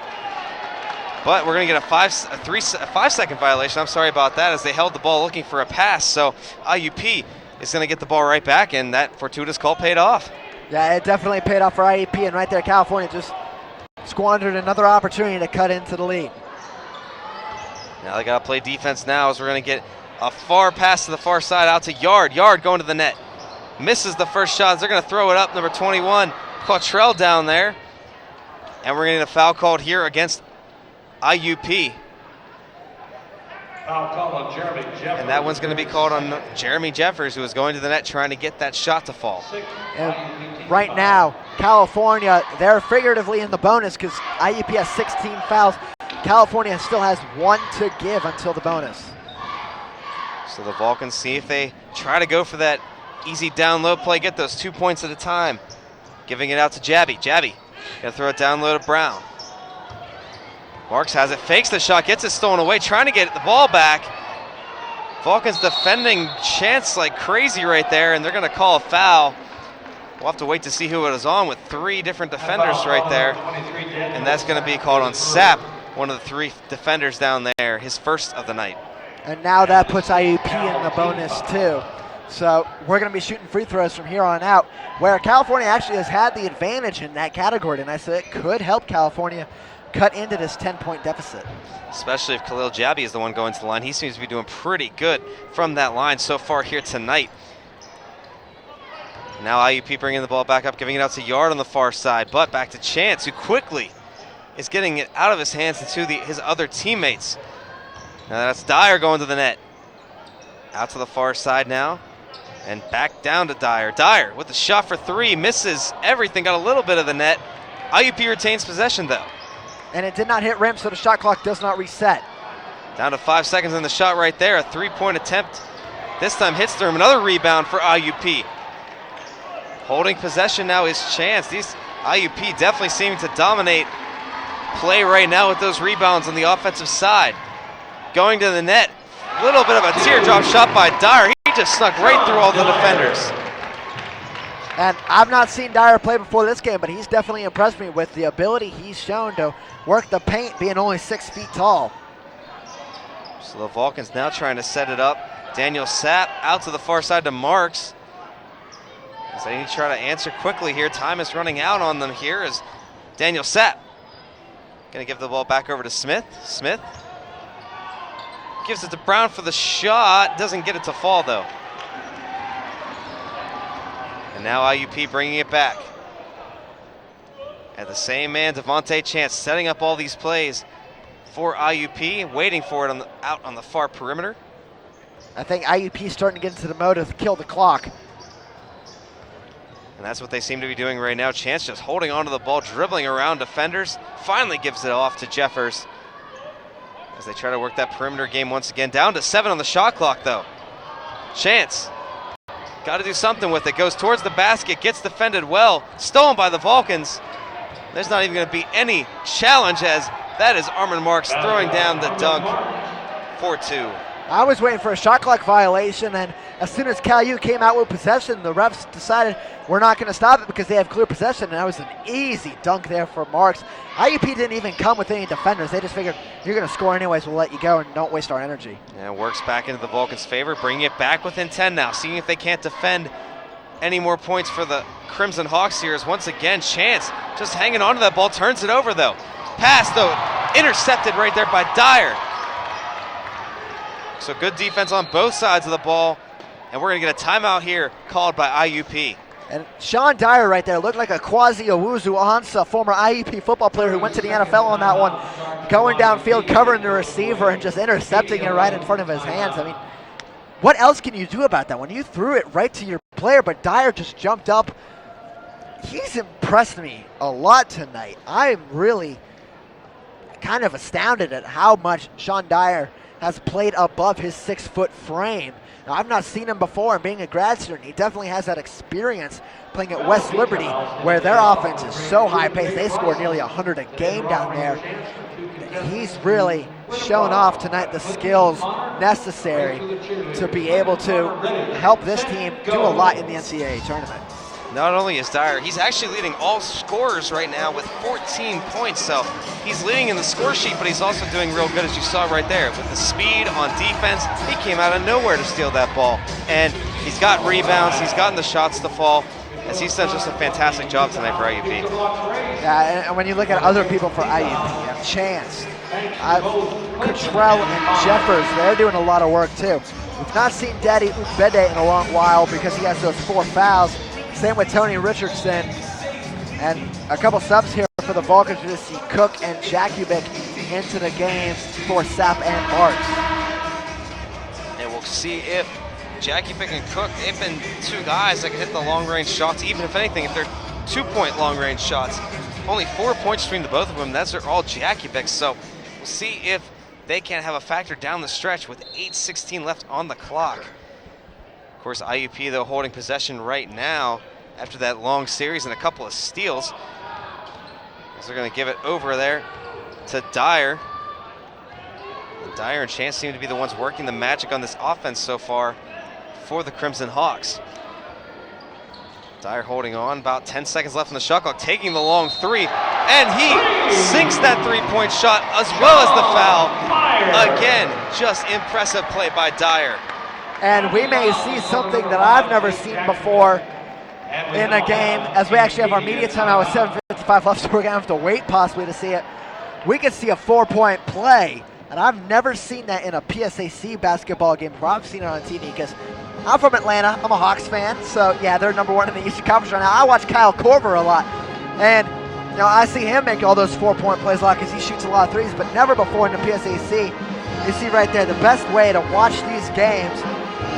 Speaker 2: But we're going to get a 5-second violation. I'm sorry about that, as they held the ball looking for a pass. So IUP is going to get the ball right back, and that fortuitous call paid off.
Speaker 3: Yeah, it definitely paid off for IUP, and right there California just squandered another opportunity to cut into the lead.
Speaker 2: Now they got to play defense now, as we're going to get a far pass to the far side out to Yard. Yard going to the net. Misses the first shot. They're going to throw it up. Number 21, Cottrell down there. And we're going to get a foul called here against IUP.
Speaker 6: Foul call on Jeremy Jeffers.
Speaker 2: And that one's going to be called on Jeremy Jeffers, who is going to the net trying to get that shot to fall.
Speaker 3: And right now, California, they're figuratively in the bonus because IUP has 16 fouls. California still has one to give until the bonus.
Speaker 2: So the Vulcans see if they try to go for that easy down low play, get those 2 points at a time. Giving it out to Jabby. Jabby gonna throw it down low to Brown. Marks has it, fakes the shot, gets it stolen away, trying to get the ball back. Vulcans defending chance like crazy right there, and they're gonna call a foul. We'll have to wait to see who it is on with three different defenders right there. And that's gonna be called on Sapp, one of the three defenders down there, his first of the night.
Speaker 3: And now that puts IUP in the bonus too. So we're going to be shooting free throws from here on out, where California actually has had the advantage in that category. And I said it could help California cut into this 10-point deficit.
Speaker 2: Especially if Khalil Jabby is the one going to the line. He seems to be doing pretty good from that line so far here tonight. Now IUP bringing the ball back up, giving it out to Yard on the far side, but back to Chance, who quickly is getting it out of his hands into his other teammates. Now that's Dyer going to the net. Out to the far side now, and back down to Dyer. Dyer with the shot for three, misses everything, got a little bit of the net. IUP retains possession though.
Speaker 3: And it did not hit rim, so the shot clock does not reset.
Speaker 2: Down to 5 seconds in the shot right there, a three-point attempt. This time hits the rim, another rebound for IUP. Holding possession now is Chance. These IUP definitely seem to dominate play right now with those rebounds on the offensive side. Going to the net, a little bit of a teardrop shot by Dyer. He just snuck right through all the defenders.
Speaker 3: And I've not seen Dyer play before this game, but he's definitely impressed me with the ability he's shown to work the paint, being only 6 feet tall.
Speaker 2: So the Vulcans now trying to set it up. Daniel Sapp out to the far side to Marks. As they need to try to answer quickly here. Time is running out on them here as Daniel Sapp going to give the ball back over to Smith. Smith gives it to Brown for the shot. Doesn't get it to fall though. And now IUP bringing it back. At the same man, Devontae Chance setting up all these plays for IUP, waiting for it out on the far perimeter.
Speaker 3: I think IUP is starting to get into the mode of kill the clock.
Speaker 2: And that's what they seem to be doing right now. Chance just holding onto the ball, dribbling around defenders. Finally gives it off to Jeffers as they try to work that perimeter game once again. Down to 7 on the shot clock though. Chance, got to do something with it. Goes towards the basket, gets defended well. Stolen by the Vulcans. There's not even going to be any challenge as that is Armin Marks throwing down the dunk for 2.
Speaker 3: I was waiting for a shot clock violation, and as soon as Cal U came out with possession, the refs decided we're not going to stop it because they have clear possession, and that was an easy dunk there for Marks. IUP didn't even come with any defenders. They just figured, you're going to score anyways, we'll let you go and don't waste our energy.
Speaker 2: Yeah, works back into the Vulcans' favor, bringing it back within 10 now, seeing if they can't defend any more points for the Crimson Hawks here. As once again, Chance just hanging on to that ball, turns it over though. Pass though, intercepted right there by Dyer. So good defense on both sides of the ball, and we're gonna get a timeout here called by IUP.
Speaker 3: And Sean Dyer right there looked like a Quasi Owuzu Ansa, former IUP football player who went to the NFL on that one, going downfield, covering the receiver and just intercepting it right in front of his hands. I mean, what else can you do about that when you threw it right to your player, but Dyer just jumped up? He's impressed me a lot tonight. I'm really kind of astounded at how much Sean Dyer has played above his 6-foot frame. Now, I've not seen him before, and being a grad student, he definitely has that experience playing at West Liberty, where their offense is so high-paced. They score nearly 100 a game down there. He's really shown off tonight the skills necessary to be able to help this team do a lot in the NCAA tournament.
Speaker 2: Not only is Dyer, he's actually leading all scorers right now with 14 points. So he's leading in the score sheet, but he's also doing real good, as you saw right there. With the speed on defense, he came out of nowhere to steal that ball. And he's got rebounds, he's gotten the shots to fall, as he's done just a fantastic job tonight for IUP.
Speaker 3: Yeah, and when you look at other people for IUP, Chance, Cottrell and Jeffers, they're doing a lot of work too. We've not seen Daddy Ubede in a long while because he has those 4 fouls. Same with Tony Richardson. And a couple subs here for the Vulcans. We just see Cook and Jakubik into the game for Sapp and Marks.
Speaker 2: And we'll see if Jakubik and Cook, they've been 2 guys that can hit the long-range shots, even if anything, if they're 2-point long-range shots. Only 4 points between the both of them. That's all Jakubik. So we'll see if they can have a factor down the stretch with 8:16 left on the clock. Of course, IUP, though, holding possession right now after that long series and a couple of steals. As they're going to give it over there to Dyer. Dyer and Chance seem to be the ones working the magic on this offense so far for the Crimson Hawks. Dyer holding on, about 10 seconds left on the shot clock, taking the long 3, and he sinks that 3-point shot as well as the foul. Again, just impressive play by Dyer.
Speaker 3: And we may see something that I've never seen before in a game, as we actually have our media timeout with 7:55 left, so we're going to have to wait possibly to see it. We could see a 4-point play, and I've never seen that in a PSAC basketball game where I've seen it on TV, because I'm from Atlanta. I'm a Hawks fan, so yeah, they're #1 in the Eastern Conference right now. I watch Kyle Korver a lot, and you know, I see him make all those 4-point plays a lot because he shoots a lot of threes, but never before in the PSAC. You see right there, the best way to watch these games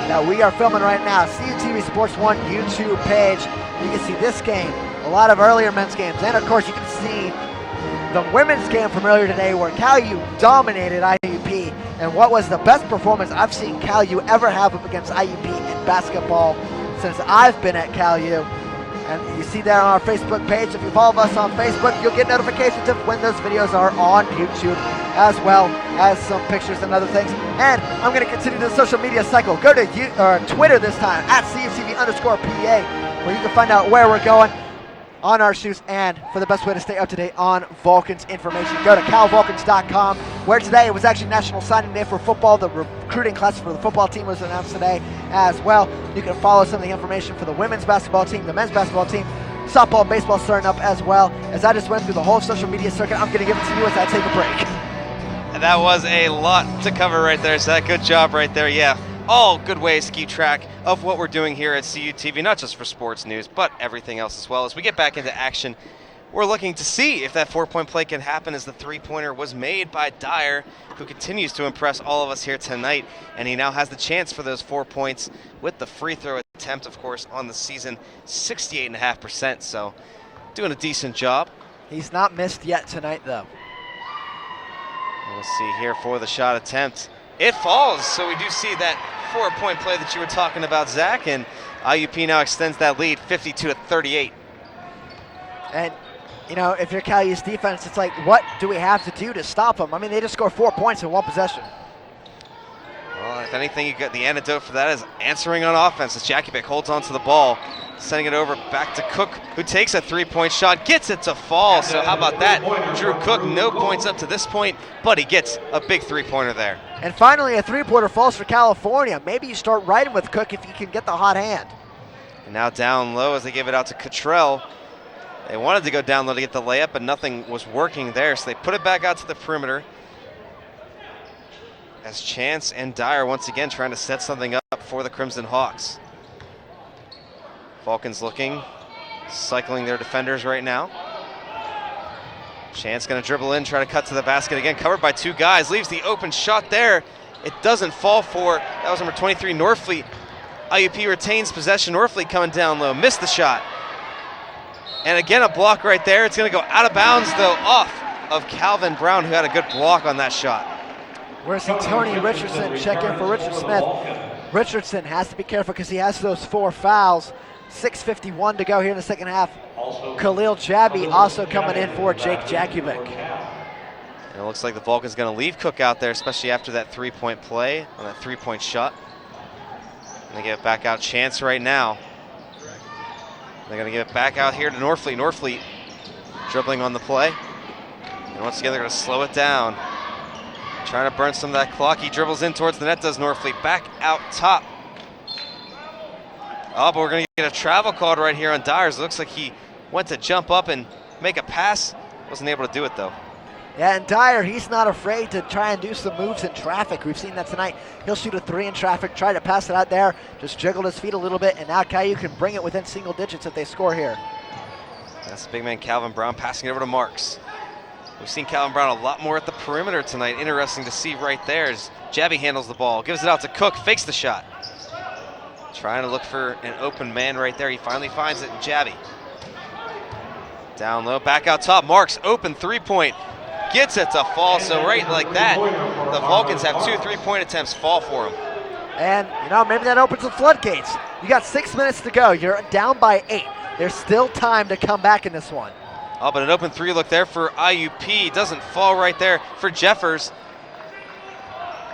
Speaker 3: that we are filming right now, CUTV Sports 1 YouTube page. You can see this game, a lot of earlier men's games, and of course you can see the women's game from earlier today where Cal U dominated IUP, and what was the best performance I've seen Cal U ever have up against IUP in basketball since I've been at Cal U. And you see that on our Facebook page. If you follow us on Facebook, you'll get notifications of when those videos are on YouTube, as well as some pictures and other things. And I'm going to continue the social media cycle. Go to Twitter this time, at CUTV_PA. where you can find out where we're going on our shoes, and for the best way to stay up to date on Vulcans information, go to calvulcans.com, where today it was actually National Signing Day for football. The recruiting class for the football team was announced today as well. You can follow some of the information for the women's basketball team, the men's basketball team, softball and baseball starting up as well. As I just went through the whole social media circuit, I'm going to give it to you as I take a break.
Speaker 2: And that was a lot to cover right there, Zach. Good job right there. Yeah, all good ways to keep track of what we're doing here at CUTV, not just for sports news, but everything else as well. As we get back into action, we're looking to see if that 4-point play can happen, as the three-pointer was made by Dyer, who continues to impress all of us here tonight. And he now has the chance for those 4 points with the free throw attempt, of course, on the season, 68.5%. So doing a decent job.
Speaker 3: He's not missed yet tonight, though.
Speaker 2: We'll see here for the shot attempt. It falls, so we do see that 4-point play that you were talking about, Zach, and IUP now extends that lead 52-38.
Speaker 3: And, you know, if you're Cal U's defense, it's like, what do we have to do to stop them? I mean, they just scored 4 points in one possession.
Speaker 2: Well, if anything, you got the antidote for that is answering on offense as Jakubic holds on to the ball, sending it over back to Cook, who takes a 3-point shot, gets it to fall. So how about that? Drew Cook, no points up to this point, but he gets a big 3-pointer there.
Speaker 3: And finally, a 3-pointer falls for California. Maybe you start riding with Cook if you can get the hot hand.
Speaker 2: And now down low as they give it out to Cottrell. They wanted to go down low to get the layup, but nothing was working there, so they put it back out to the perimeter. As Chance and Dyer once again trying to set something up for the Crimson Hawks. Vulcans looking, cycling their defenders right now. Chance gonna dribble in, try to cut to the basket again, covered by 2 guys, leaves the open shot there. It doesn't fall for, that was number 23, Norfleet. IUP retains possession. Norfleet coming down low, missed the shot. And again, a block right there. It's gonna go out of bounds though, off of Calvin Brown, who had a good block on that shot.
Speaker 3: We're seeing Tony Richardson check in for Richard Smith. Richardson has to be careful because he has those 4 fouls. 6:51 to go here in the second half. Khalil Jabi also coming in for Jake Jakubic.
Speaker 2: And it looks like the Vulcans going to leave Cook out there, especially after that 3-point play on that 3-point shot. And they get it back out Chance right now. They're going to get it back out here to Norfleet. Norfleet dribbling on the play. And once again, they're going to slow it down. Trying to burn some of that clock. He dribbles in towards the net, does Norfleet. Back out top. Oh, but we're going to get a travel called right here on Dyers. It looks like he went to jump up and make a pass. Wasn't able to do it, though.
Speaker 3: Yeah, and Dyer, he's not afraid to try and do some moves in traffic. We've seen that tonight. He'll shoot a 3 in traffic, try to pass it out there, just jiggled his feet a little bit, and now KU can bring it within single digits if they score here.
Speaker 2: That's the big man Calvin Brown passing it over to Marks. We've seen Calvin Brown a lot more at the perimeter tonight. Interesting to see right there as Jabi handles the ball, gives it out to Cook, fakes the shot. Trying to look for an open man right there. He finally finds it in Jabi. Down low, back out top. Marks, open 3-point. Gets it to fall, so right like that, the Vulcans have 2 3-point attempts fall for them.
Speaker 3: And, you know, maybe that opens the floodgates. You got 6 minutes to go. You're down by 8. There's still time to come back in this one.
Speaker 2: Oh, but an open 3 look there for IUP. Doesn't fall right there for Jeffers.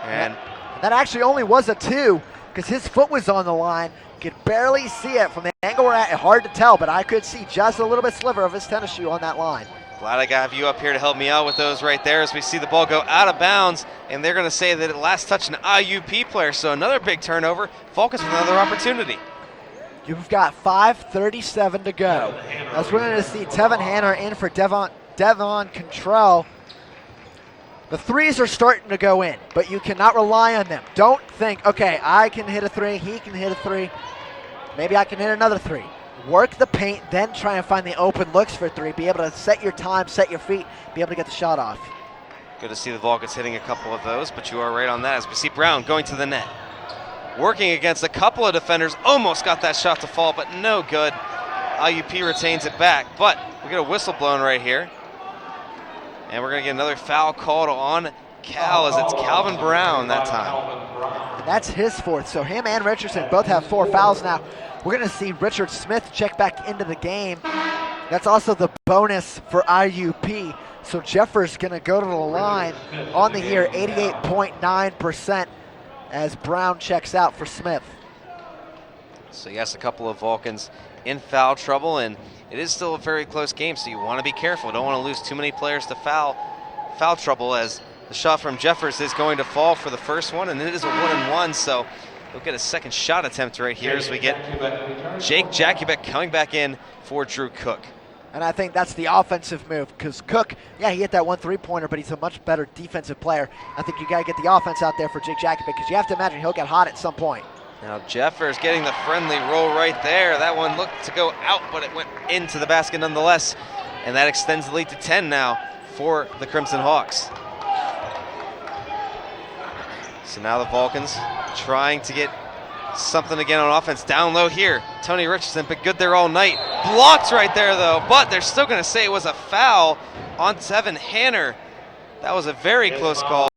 Speaker 2: And
Speaker 3: that actually only was a 2 because his foot was on the line. You could barely see it from the angle we're at. Hard to tell, but I could see just a little bit sliver of his tennis shoe on that line.
Speaker 2: Glad I got you up here to help me out with those right there as we see the ball go out of bounds, and they're going to say that it last touched an IUP player, so another big turnover. Vulcans with another opportunity.
Speaker 3: You've got 5:37 to go. As we're going to see Tevin Hanner in for Devon Contrell. The 3s are starting to go in, but you cannot rely on them. Don't think, okay, I can hit a 3, he can hit a 3, maybe I can hit another 3. Work the paint, then try and find the open looks for 3. Be able to set your time, set your feet, be able to get the shot off.
Speaker 2: Good to see the Vulcans hitting a couple of those, but you are right on that as we see Brown going to the net. Working against a couple of defenders, almost got that shot to fall, but no good. IUP retains it back, but we get a whistle blown right here. And we're going to get another foul called on Cal as it's Calvin Brown that time.
Speaker 3: And that's his 4th, so him and Richardson both have 4 fouls now. We're going to see Richard Smith check back into the game. That's also the bonus for IUP. So Jeffers going to go to the line on the year, 88.9% as Brown checks out for Smith.
Speaker 2: So yes, a couple of Vulcans in foul trouble, and it is still a very close game, so you want to be careful. Don't want to lose too many players to foul trouble, as the shot from Jeffers is going to fall for the first one, and it is a 1-and-1, so we'll get a second shot attempt right here as we get Jake Jakubek coming back in for Drew Cook.
Speaker 3: And I think that's the offensive move, because Cook, yeah, he hit that 1 3-pointer, but he's a much better defensive player. I think you got to get the offense out there for Jake Jakubek, because you have to imagine he'll get hot at some point.
Speaker 2: Now Jeffers getting the friendly roll right there. That one looked to go out, but it went into the basket nonetheless. And that extends the lead to 10 now for the Crimson Hawks. So now the Vulcans trying to get something again on offense. Down low here, Tony Richardson, but good there all night. Blocked right there though, but they're still gonna say it was a foul on Tevin Hanner. That was a very close call.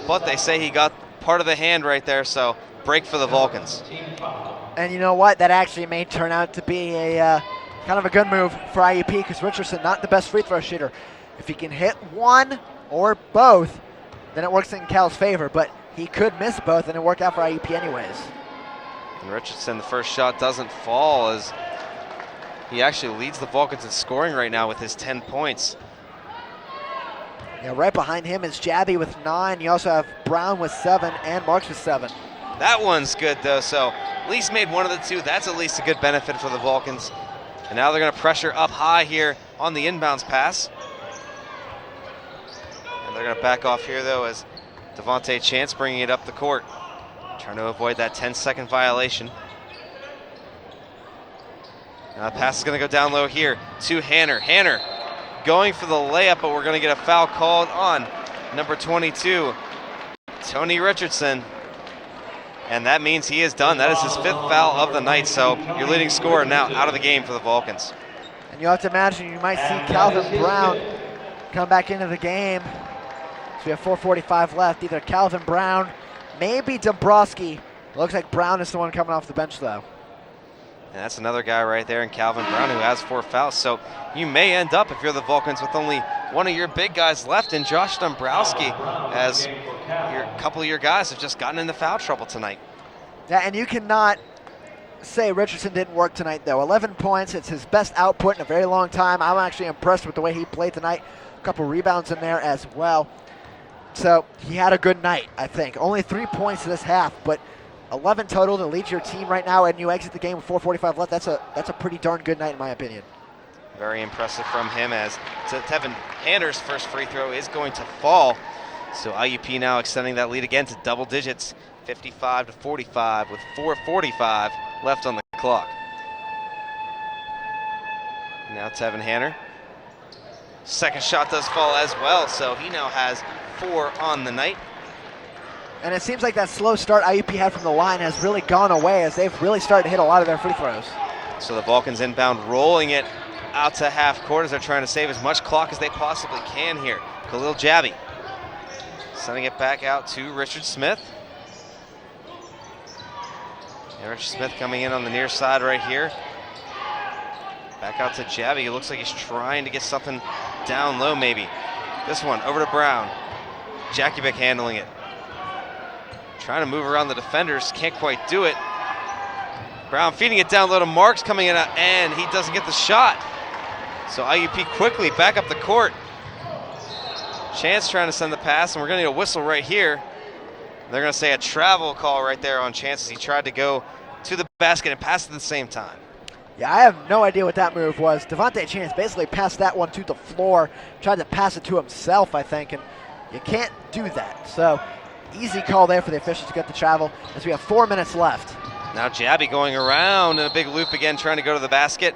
Speaker 2: But they say he got part of the hand right there, so break for the Vulcans.
Speaker 3: And you know what? That actually may turn out to be a kind of a good move for IUP, because Richardson, not the best free throw shooter. If he can hit one or both, then it works in Cal's favor, but he could miss both and it worked out for IUP anyways.
Speaker 2: And Richardson, the first shot doesn't fall, as he actually leads the Vulcans in scoring right now with his 10 points.
Speaker 3: Yeah, right behind him is Jabby with 9. You also have Brown with 7 and Marks with 7.
Speaker 2: That one's good though, so at least made one of the two. That's at least a good benefit for the Vulcans. And now they're gonna pressure up high here on the inbounds pass. And they're gonna back off here though, as Devontae Chance bringing it up the court, trying to avoid that 10-second violation. Now the pass is gonna go down low here to Hanner. Hanner going for the layup, but we're gonna get a foul called on number 22, Tony Richardson. And that means he is done. That is his 5th foul of the night, so your leading scorer now out of the game for the Vulcans.
Speaker 3: And you have to imagine you might see Calvin Brown come back into the game. So we have 4:45 left. Either Calvin Brown, maybe Dombrowski. Looks like Brown is the one coming off the bench though.
Speaker 2: And that's another guy right there in Calvin Brown who has 4 fouls. So you may end up, if you're the Vulcans, with only one of your big guys left in Josh Dombrowski, as a couple of your guys have just gotten into foul trouble tonight.
Speaker 3: Yeah, and you cannot say Richardson didn't work tonight though. 11 points, it's his best output in a very long time. I'm actually impressed with the way he played tonight. A couple rebounds in there as well. So he had a good night, I think. Only 3 points this half, but 11 total to lead your team right now, and you exit the game with 4:45 left. That's a pretty darn good night in my opinion.
Speaker 2: Very impressive from him, as Tevin Hanner's first free throw is going to fall. So IUP now extending that lead again to double digits, 55-45 with 4:45 left on the clock. Now Tevin Hanner. Second shot does fall as well, so he now has 4 on the night.
Speaker 3: And it seems like that slow start IUP had from the line has really gone away, as they've really started to hit a lot of their free throws.
Speaker 2: So the Vulcans inbound, rolling it out to half court as they're trying to save as much clock as they possibly can here. Khalil Jabby sending it back out to Richard Smith. And Richard Smith coming in on the near side right here. Back out to Jabby. It looks like he's trying to get something down low maybe. This one over to Brown. Jakubek handling it. Trying to move around the defenders, can't quite do it. Brown feeding it down low to Marks, coming in, and he doesn't get the shot. So IUP quickly back up the court. Chance trying to send the pass, and we're gonna need a whistle right here. They're gonna say a travel call right there on Chance as he tried to go to the basket and pass at the same time.
Speaker 3: Yeah, I have no idea what that move was. Devontae Chance basically passed that one to the floor, tried to pass it to himself, I think, and you can't do that. So easy call there for the officials to get the travel, as we have 4 minutes left.
Speaker 2: Now Jabby going around in a big loop again, trying to go to the basket.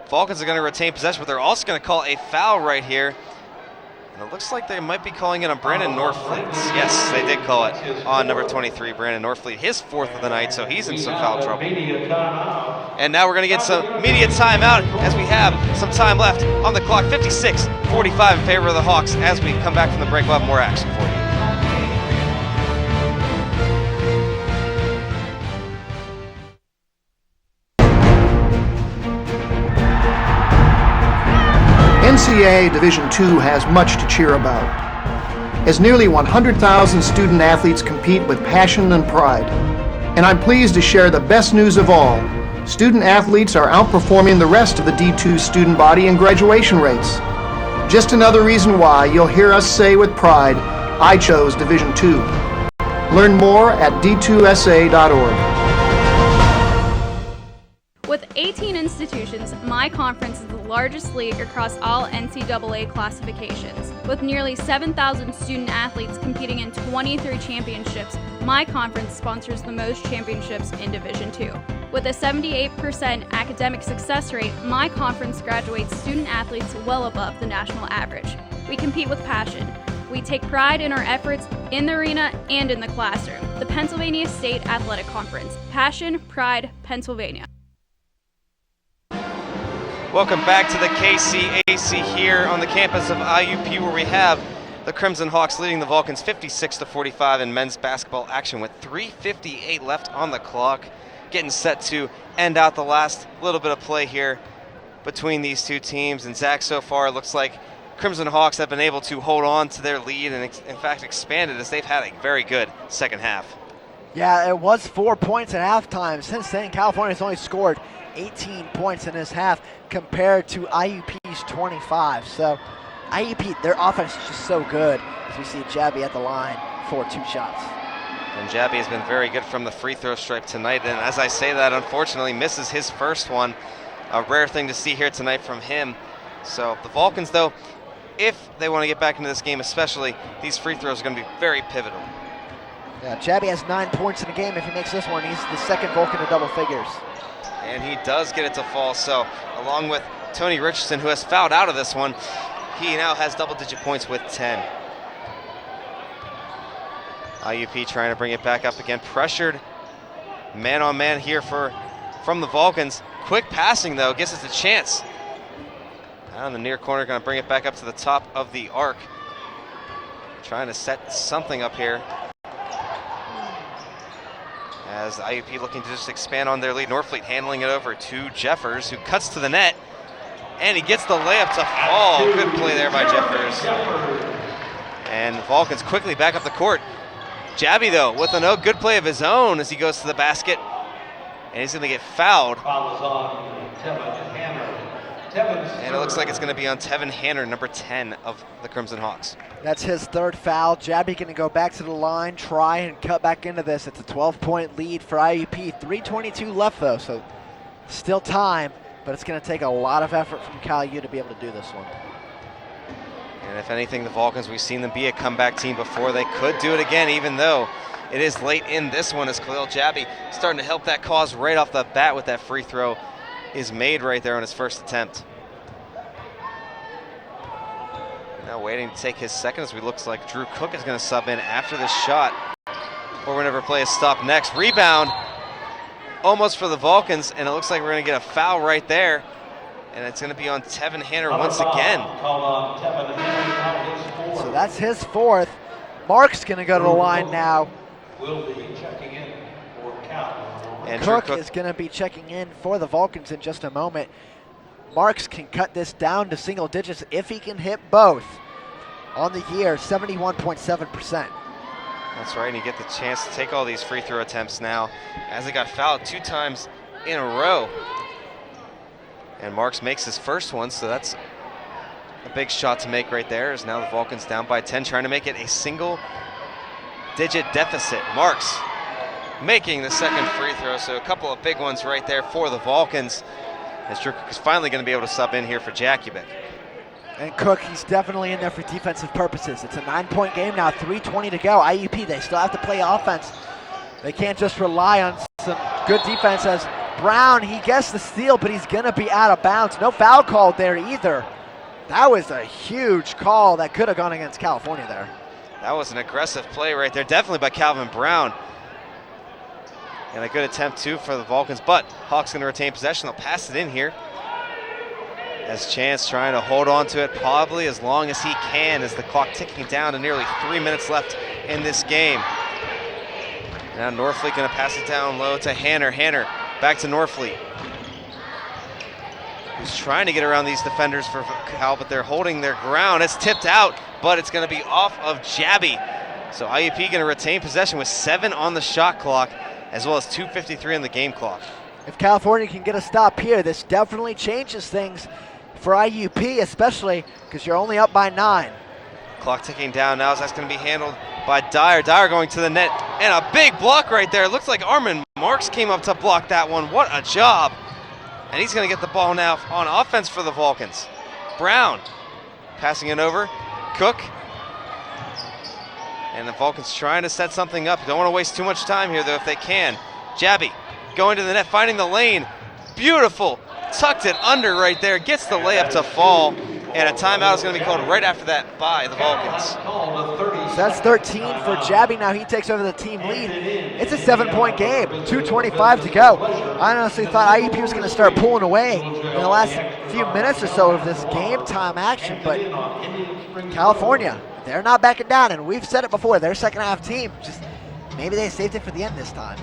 Speaker 2: Vulcans are going to retain possession, but they're also going to call a foul right here. And it looks like they might be calling it on Brandon Norfleet. Yes, they did call it on number 23, Brandon Norfleet, his 4th of the night, so he's in some foul trouble. And now we're going to get some media timeout as we have some time left on the clock. 56-45 in favor of the Hawks. As we come back from the break, we'll have more action for you.
Speaker 4: NCAA Division II has much to cheer about, as nearly 100,000 student athletes compete with passion and pride. And I'm pleased to share the best news of all. Student athletes are outperforming the rest of the D2 student body in graduation rates. Just another reason why you'll hear us say with pride, I chose Division II. Learn more at d2sa.org.
Speaker 5: With 18 institutions, my conference is the largest league across all NCAA classifications. With nearly 7,000 student athletes competing in 23 championships, my conference sponsors the most championships in Division II. With a 78% academic success rate, my conference graduates student athletes well above the national average. We compete with passion. We take pride in our efforts in the arena and in the classroom. The Pennsylvania State Athletic Conference. Passion, pride, Pennsylvania.
Speaker 2: Welcome back to the KCAC here on the campus of IUP, where we have the Crimson Hawks leading the Vulcans 56-45 in men's basketball action with 3:58 left on the clock. Getting set to end out the last little bit of play here between these two teams. And Zach, so far it looks like Crimson Hawks have been able to hold on to their lead and in fact expand it, as they've had a very good second half.
Speaker 3: Yeah, it was 4 points at halftime. Since then, California's only scored 18 points in this half compared to IUP's 25. So IUP, their offense is just so good, as we see Jabby at the line for 2 shots.
Speaker 2: And Jabby has been very good from the free throw stripe tonight, and as I say that, unfortunately misses his first one. A rare thing to see here tonight from him. So the Vulcans, though, if they want to get back into this game especially, these free throws are going to be very pivotal.
Speaker 3: Yeah, Jabby has 9 points in the game. If he makes this one, he's the second Vulcan to double figures.
Speaker 2: And he does get it to fall, so along with Tony Richardson, who has fouled out of this one, he now has double-digit points with 10. IUP trying to bring it back up again. Pressured man-on-man here from the Vulcans. Quick passing, though, gives us a chance. Down in the near corner, going to bring it back up to the top of the arc. Trying to set something up here, as IUP looking to just expand on their lead. Norfleet handling it over to Jeffers, who cuts to the net, and he gets the layup to fall. Good play there by Jeffers. And the Vulcans quickly back up the court. Jabby, though, with a good play of his own as he goes to the basket, and he's going to get fouled. And it looks like it's going to be on Tevin Hanner, number 10 of the Crimson Hawks.
Speaker 3: That's his third foul. Jabby going to go back to the line, try and cut back into this. It's a 12-point lead for IUP. 3:22 left, though, so still time, but it's going to take a lot of effort from Cal U to be able to do this one.
Speaker 2: And if anything, the Vulcans, we've seen them be a comeback team before. They could do it again, even though it is late in this one, as Khalil Jabby starting to help that cause right off the bat with that free throw is made right there on his first attempt. Now waiting to take his second, as we looks like Drew Cook is going to sub in after this shot. Or whenever play is stopped next. Rebound almost for the Vulcans, and it looks like we're going to get a foul right there. And it's going to be on Tevin Hanner once again.
Speaker 3: So that's his fourth. Mark's going to go to the line now.
Speaker 2: And
Speaker 3: Cook is going to be checking in for the Vulcans in just a moment. Marks can cut this down to single digits if he can hit both. On the year, 71.7%.
Speaker 2: That's right, and you get the chance to take all these free throw attempts now, as he got fouled 2 times in a row. And Marks makes his first one, so that's a big shot to make right there, as now the Vulcans down by 10, trying to make it a single-digit deficit. Marks making the second free throw, so a couple of big ones right there for the Vulcans, as Drew Cook is finally going to be able to sub in here for Jakubik.
Speaker 3: And Cook, he's definitely in there for defensive purposes. It's a 9-point game now, 3:20 to go. IUP, they still have to play offense. They can't just rely on some good defense, as Brown, he gets the steal, but he's going to be out of bounds. No foul called there either. That was a huge call that could have gone against California there.
Speaker 2: That was an aggressive play right there, definitely by Calvin Brown. And a good attempt, too, for the Vulcans, but Hawks going to retain possession. They'll pass it in here, as Chance trying to hold on to it probably as long as he can, as the clock ticking down to nearly 3 minutes left in this game. Now Norfleet going to pass it down low to Hanner. Hanner back to Norfleet, who's trying to get around these defenders for Cal, but they're holding their ground. It's tipped out, but it's going to be off of Jabby. So IUP going to retain possession with 7 on the shot clock. as well as 2:53 on the game clock.
Speaker 3: If California can get a stop here, this definitely changes things for IUP, especially because you're only up by 9.
Speaker 2: Clock ticking down now as that's going to be handled by Dyer. Dyer going to the net, and a big block right there. It looks like Armin Marks came up to block that one. What a job. And he's going to get the ball now on offense for the Vulcans. Brown passing it over. Cook. And the Vulcans trying to set something up. Don't want to waste too much time here, though, if they can. Jabby going to the net, finding the lane. Beautiful. Tucked it under right there. Gets the layup to fall. And a timeout is going to be called right after that by the Vulcans.
Speaker 3: So that's 13 for Jabby. Now he takes over the team lead. It's a 7-point game, 2:25 to go. I honestly thought IUP was going to start pulling away in the last few minutes or so of this game time action, but California, they're not backing down, and we've said it before, their second half team, just maybe they saved it for the end this time.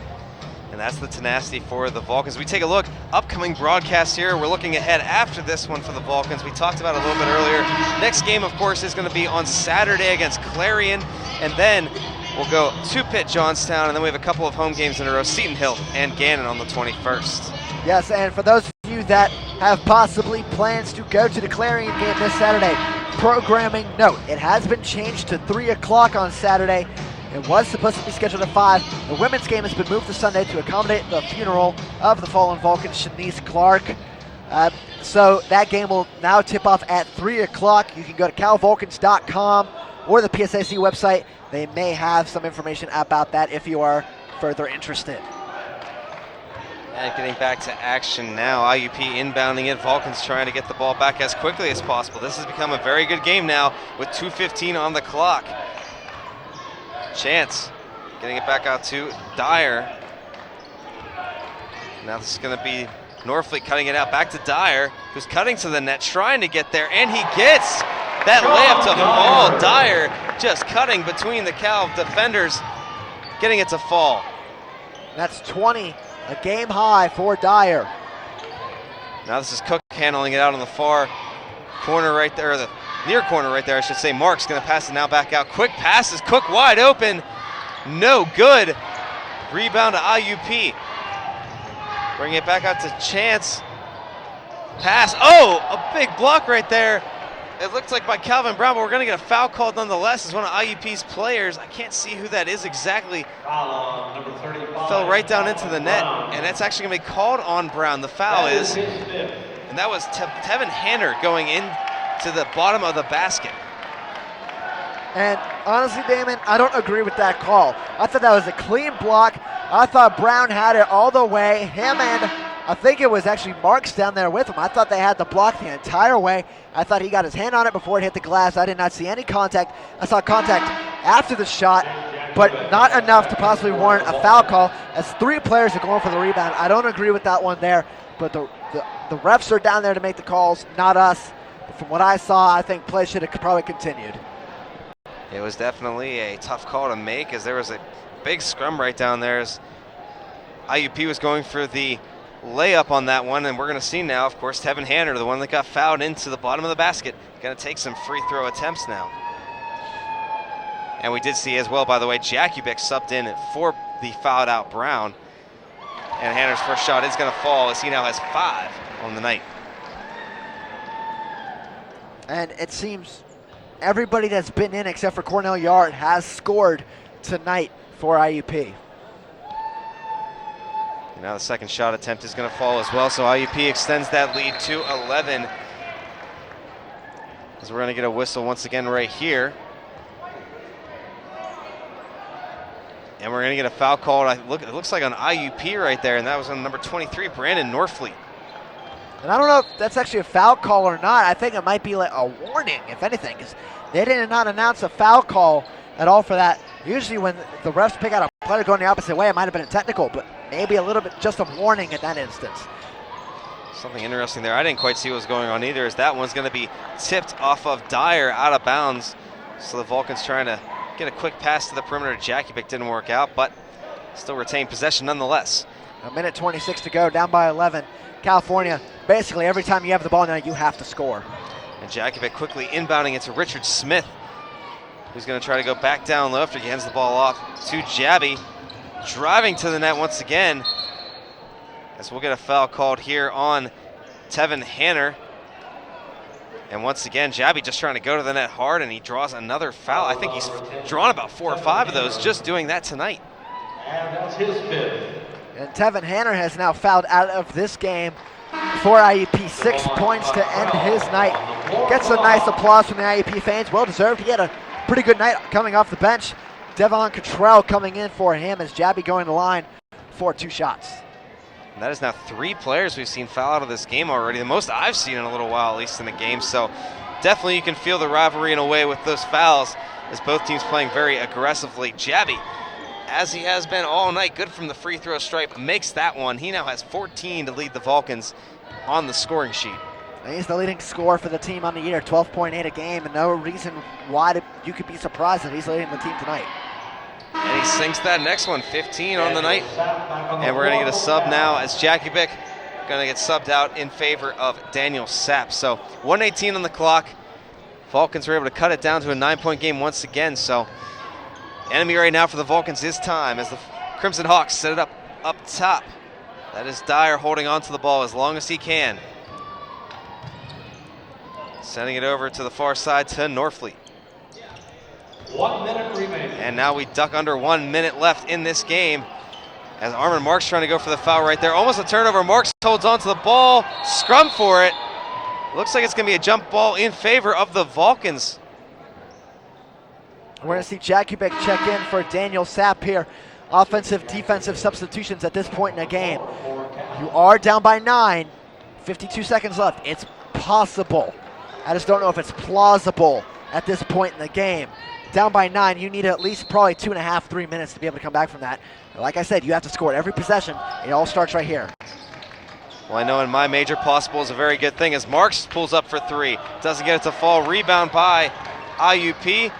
Speaker 2: And that's the tenacity for the Vulcans. We take a look, upcoming broadcast here. We're looking ahead after this one for the Vulcans. We talked about it a little bit earlier. Next game, of course, is going to be on Saturday against Clarion. And then we'll go to Pitt Johnstown. And then we have a couple of home games in a row, Seton Hill and Gannon on the 21st.
Speaker 3: Yes, and for those of you that have possibly plans to go to the Clarion game this Saturday, programming note, it has been changed to 3 o'clock on Saturday. It was supposed to be scheduled at 5. The women's game has been moved to Sunday to accommodate the funeral of the fallen Vulcan, Shanice Clark. So that game will now tip off at 3 o'clock. You can go to calvulcans.com or the PSAC website. They may have some information about that if you are further interested.
Speaker 2: And getting back to action now, IUP inbounding it. Vulcans trying to get the ball back as quickly as possible. This has become a very good game now with 2:15 on the clock. Chance getting it back out to Dyer. Now this is going to be Norfleet cutting it out back to Dyer, who's cutting to the net, trying to get there, and he gets that layup to fall. Dyer just cutting between the Cal defenders, getting it to fall.
Speaker 3: That's 20, a game high for Dyer.
Speaker 2: Now this is Cook handling it out on the far corner right there, or the near corner right there, I should say. Mark's going to pass it now back out. Quick passes, Cook wide open. No good. Rebound to IUP. Bring it back out to Chance. Pass. Oh, a big block right there. It looked like by Calvin Brown, but we're going to get a foul called nonetheless as one of IUP's players. I can't see who that is exactly. Fell right down into the net, and that's actually going to be called on Brown. The foul is, and that was Tevin Hanner going in to the bottom of the basket.
Speaker 3: And honestly, Damon, I don't agree with that call. I thought that was a clean block. I thought Brown had it all the way. Him and I think it was actually Marks down there with him. I thought they had the block the entire way. I thought he got his hand on it before it hit the glass. I did not see any contact. I saw contact after the shot, but not enough to possibly warrant a foul call as 3 players are going for the rebound. I don't agree with that one there, but the refs are down there to make the calls, not us. From what I saw, I think play should have probably continued.
Speaker 2: It was definitely a tough call to make as there was a big scrum right down there as IUP was going for the layup on that one, and we're going to see now, of course, Tevin Hanner, the one that got fouled into the bottom of the basket, going to take some free throw attempts now. And we did see as well, by the way, Jakubik subbed in for the fouled out Brown, and Hanner's first shot is going to fall as he now has 5 on the night.
Speaker 3: And it seems everybody that's been in except for Cornell Yard has scored tonight for IUP.
Speaker 2: And now the second shot attempt is going to fall as well, so IUP extends that lead to 11. As we're going to get a whistle once again right here. And we're going to get a foul called, it looks like on IUP right there, and that was on number 23, Brandon Norfleet.
Speaker 3: And I don't know if that's actually a foul call or not. I think it might be like a warning, if anything, because they did not announce a foul call at all for that. Usually when the refs pick out a player going the opposite way, it might have been a technical, but maybe a little bit just a warning in that instance.
Speaker 2: Something interesting there. I didn't quite see what was going on either, as that one's going to be tipped off of Dyer out of bounds. So the Vulcans trying to get a quick pass to the perimeter. Jakubik didn't work out, but still retain possession nonetheless.
Speaker 3: A minute 26 to go, down by 11. California, basically every time you have the ball now, you have to score.
Speaker 2: And Jakubik quickly inbounding it to Richard Smith, who's going to try to go back down low after he hands the ball off to Jabby. driving to the net once again, as we'll get a foul called here on Tevin Hanner. And once again, Jabby just trying to go to the net hard, and he draws another foul. I think he's drawn about 4 or 5 of those just doing that tonight.
Speaker 6: And that's his fifth.
Speaker 3: And Tevin Hanner has now fouled out of this game for IUP. 6 points to end his night. Gets a nice applause from the IUP fans. Well deserved. He had a pretty good night coming off the bench. Devon Cottrell coming in for him as Jabby going to the line for 2 shots.
Speaker 2: And that is now 3 players we've seen foul out of this game already. The most I've seen in a little while, at least in the game. So definitely you can feel the rivalry in a way with those fouls, as both teams playing very aggressively. Jabby, as he has been all night, good from the free throw stripe, makes that one. He now has 14 to lead the Vulcans on the scoring sheet.
Speaker 3: And he's the leading scorer for the team on the year, 12.8 a game, and no reason why you could be surprised that he's leading the team tonight.
Speaker 2: And he sinks that next one, 15 on the night. And we're going to get a sub now as Jackie Bick going to get subbed out in favor of Daniel Sapp. So 1:18 on the clock. Vulcans were able to cut it down to a 9-point game once again. So enemy right now for the Vulcans is time as the Crimson Hawks set it up top. That is Dyer holding on to the ball as long as he can. Sending it over to the far side to Norfleet.
Speaker 6: 1 minute remaining.
Speaker 2: And now we duck under 1 minute left in this game as Armin Marks trying to go for the foul right there. Almost a turnover. Marks holds on to the ball. Scrum for it. Looks like it's going to be a jump ball in favor of the Vulcans.
Speaker 3: We're going to see Jackie Bick check in for Daniel Sapp here. Offensive, defensive substitutions at this point in the game. You are down by 9. 52 seconds left. It's possible. I just don't know if it's plausible at this point in the game. Down by 9, you need at least probably 2.5, 3 minutes to be able to come back from that. Like I said, you have to score at every possession. It all starts right here.
Speaker 2: Well, I know in my major possible is a very good thing as Marks pulls up for 3. Doesn't get it to fall. Rebound by IUP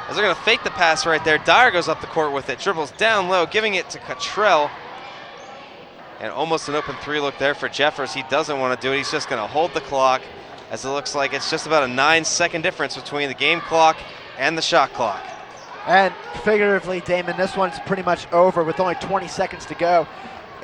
Speaker 2: as they're going to fake the pass right there. Dyer goes up the court with it. Dribbles down low, giving it to Cottrell. And almost an open 3 look there for Jeffers. He doesn't want to do it. He's just going to hold the clock as it looks like it's just about a 9-second difference between the game clock and the shot clock.
Speaker 3: And figuratively, Damon, this one's pretty much over with only 20 seconds to go.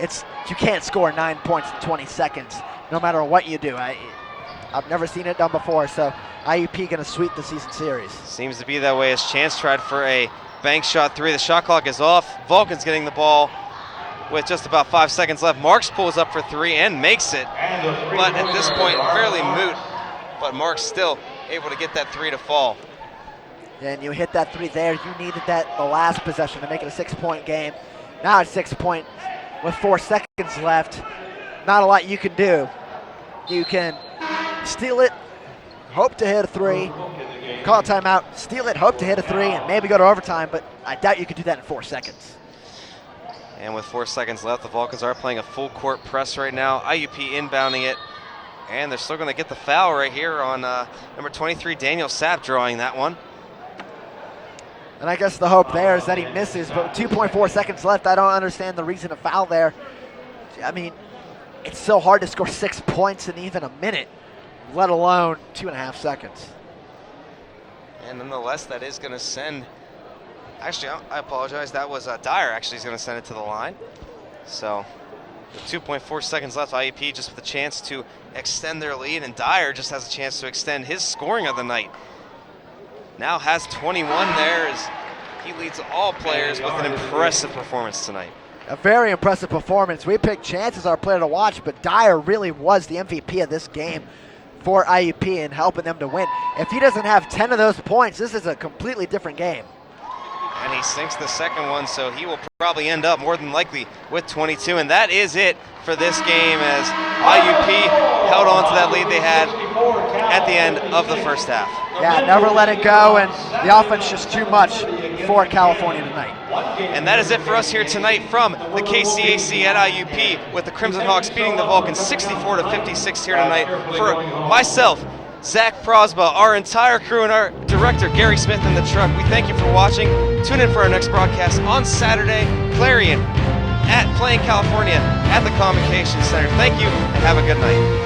Speaker 3: You can't score 9 points in 20 seconds, no matter what you do. I've never seen it done before, so IUP going to sweep the season series.
Speaker 2: Seems to be that way as Chance tried for a bank shot 3. The shot clock is off. Vulcan's getting the ball with just about 5 seconds left. Marks pulls up for 3 and makes it, but at this point, fairly moot. But Marks still able to get that 3 to fall.
Speaker 3: And you hit that 3 there. You needed that the last possession to make it a 6-point game. Now it's 6 point with 4 seconds left. Not a lot you can do. You can steal it, hope to hit a 3, call a timeout, steal it, hope to hit a 3, and maybe go to overtime, but I doubt you could do that in 4 seconds.
Speaker 2: And with 4 seconds left, the Vulcans are playing a full court press right now. IUP inbounding it, and they're still going to get the foul right here on number 23, Daniel Sapp, drawing that one.
Speaker 3: And I guess the hope there is that he misses, but with 2.4 seconds left, I don't understand the reason to foul there. I mean, it's so hard to score 6 points in even a minute, let alone 2.5 seconds.
Speaker 2: And nonetheless, that is going to send, actually, I apologize, that was Dyer actually is going to send it to the line. So with 2.4 seconds left, IUP just with a chance to extend their lead, and Dyer just has a chance to extend his scoring of the night. Now has 21 there as he leads all players with an impressive performance tonight.
Speaker 3: A very impressive performance. We picked Chance as our player to watch, but Dyer really was the MVP of this game for IUP and helping them to win. If he doesn't have 10 of those points, this is a completely different game.
Speaker 2: And he sinks the second one, so he will probably end up more than likely with 22. And that is it for this game as IUP held on to that lead they had at the end of the first half.
Speaker 3: Yeah, never let it go, and the offense just too much for California tonight.
Speaker 2: And that is it for us here tonight from the KCAC at IUP with the Crimson Hawks beating the Vulcans 64-56 here tonight. For myself, Zach Prosba, our entire crew, and our director, Gary Smith in the truck, we thank you for watching. Tune in for our next broadcast on Saturday, Clarion at Playing California at the Convocation Center. Thank you and have a good night.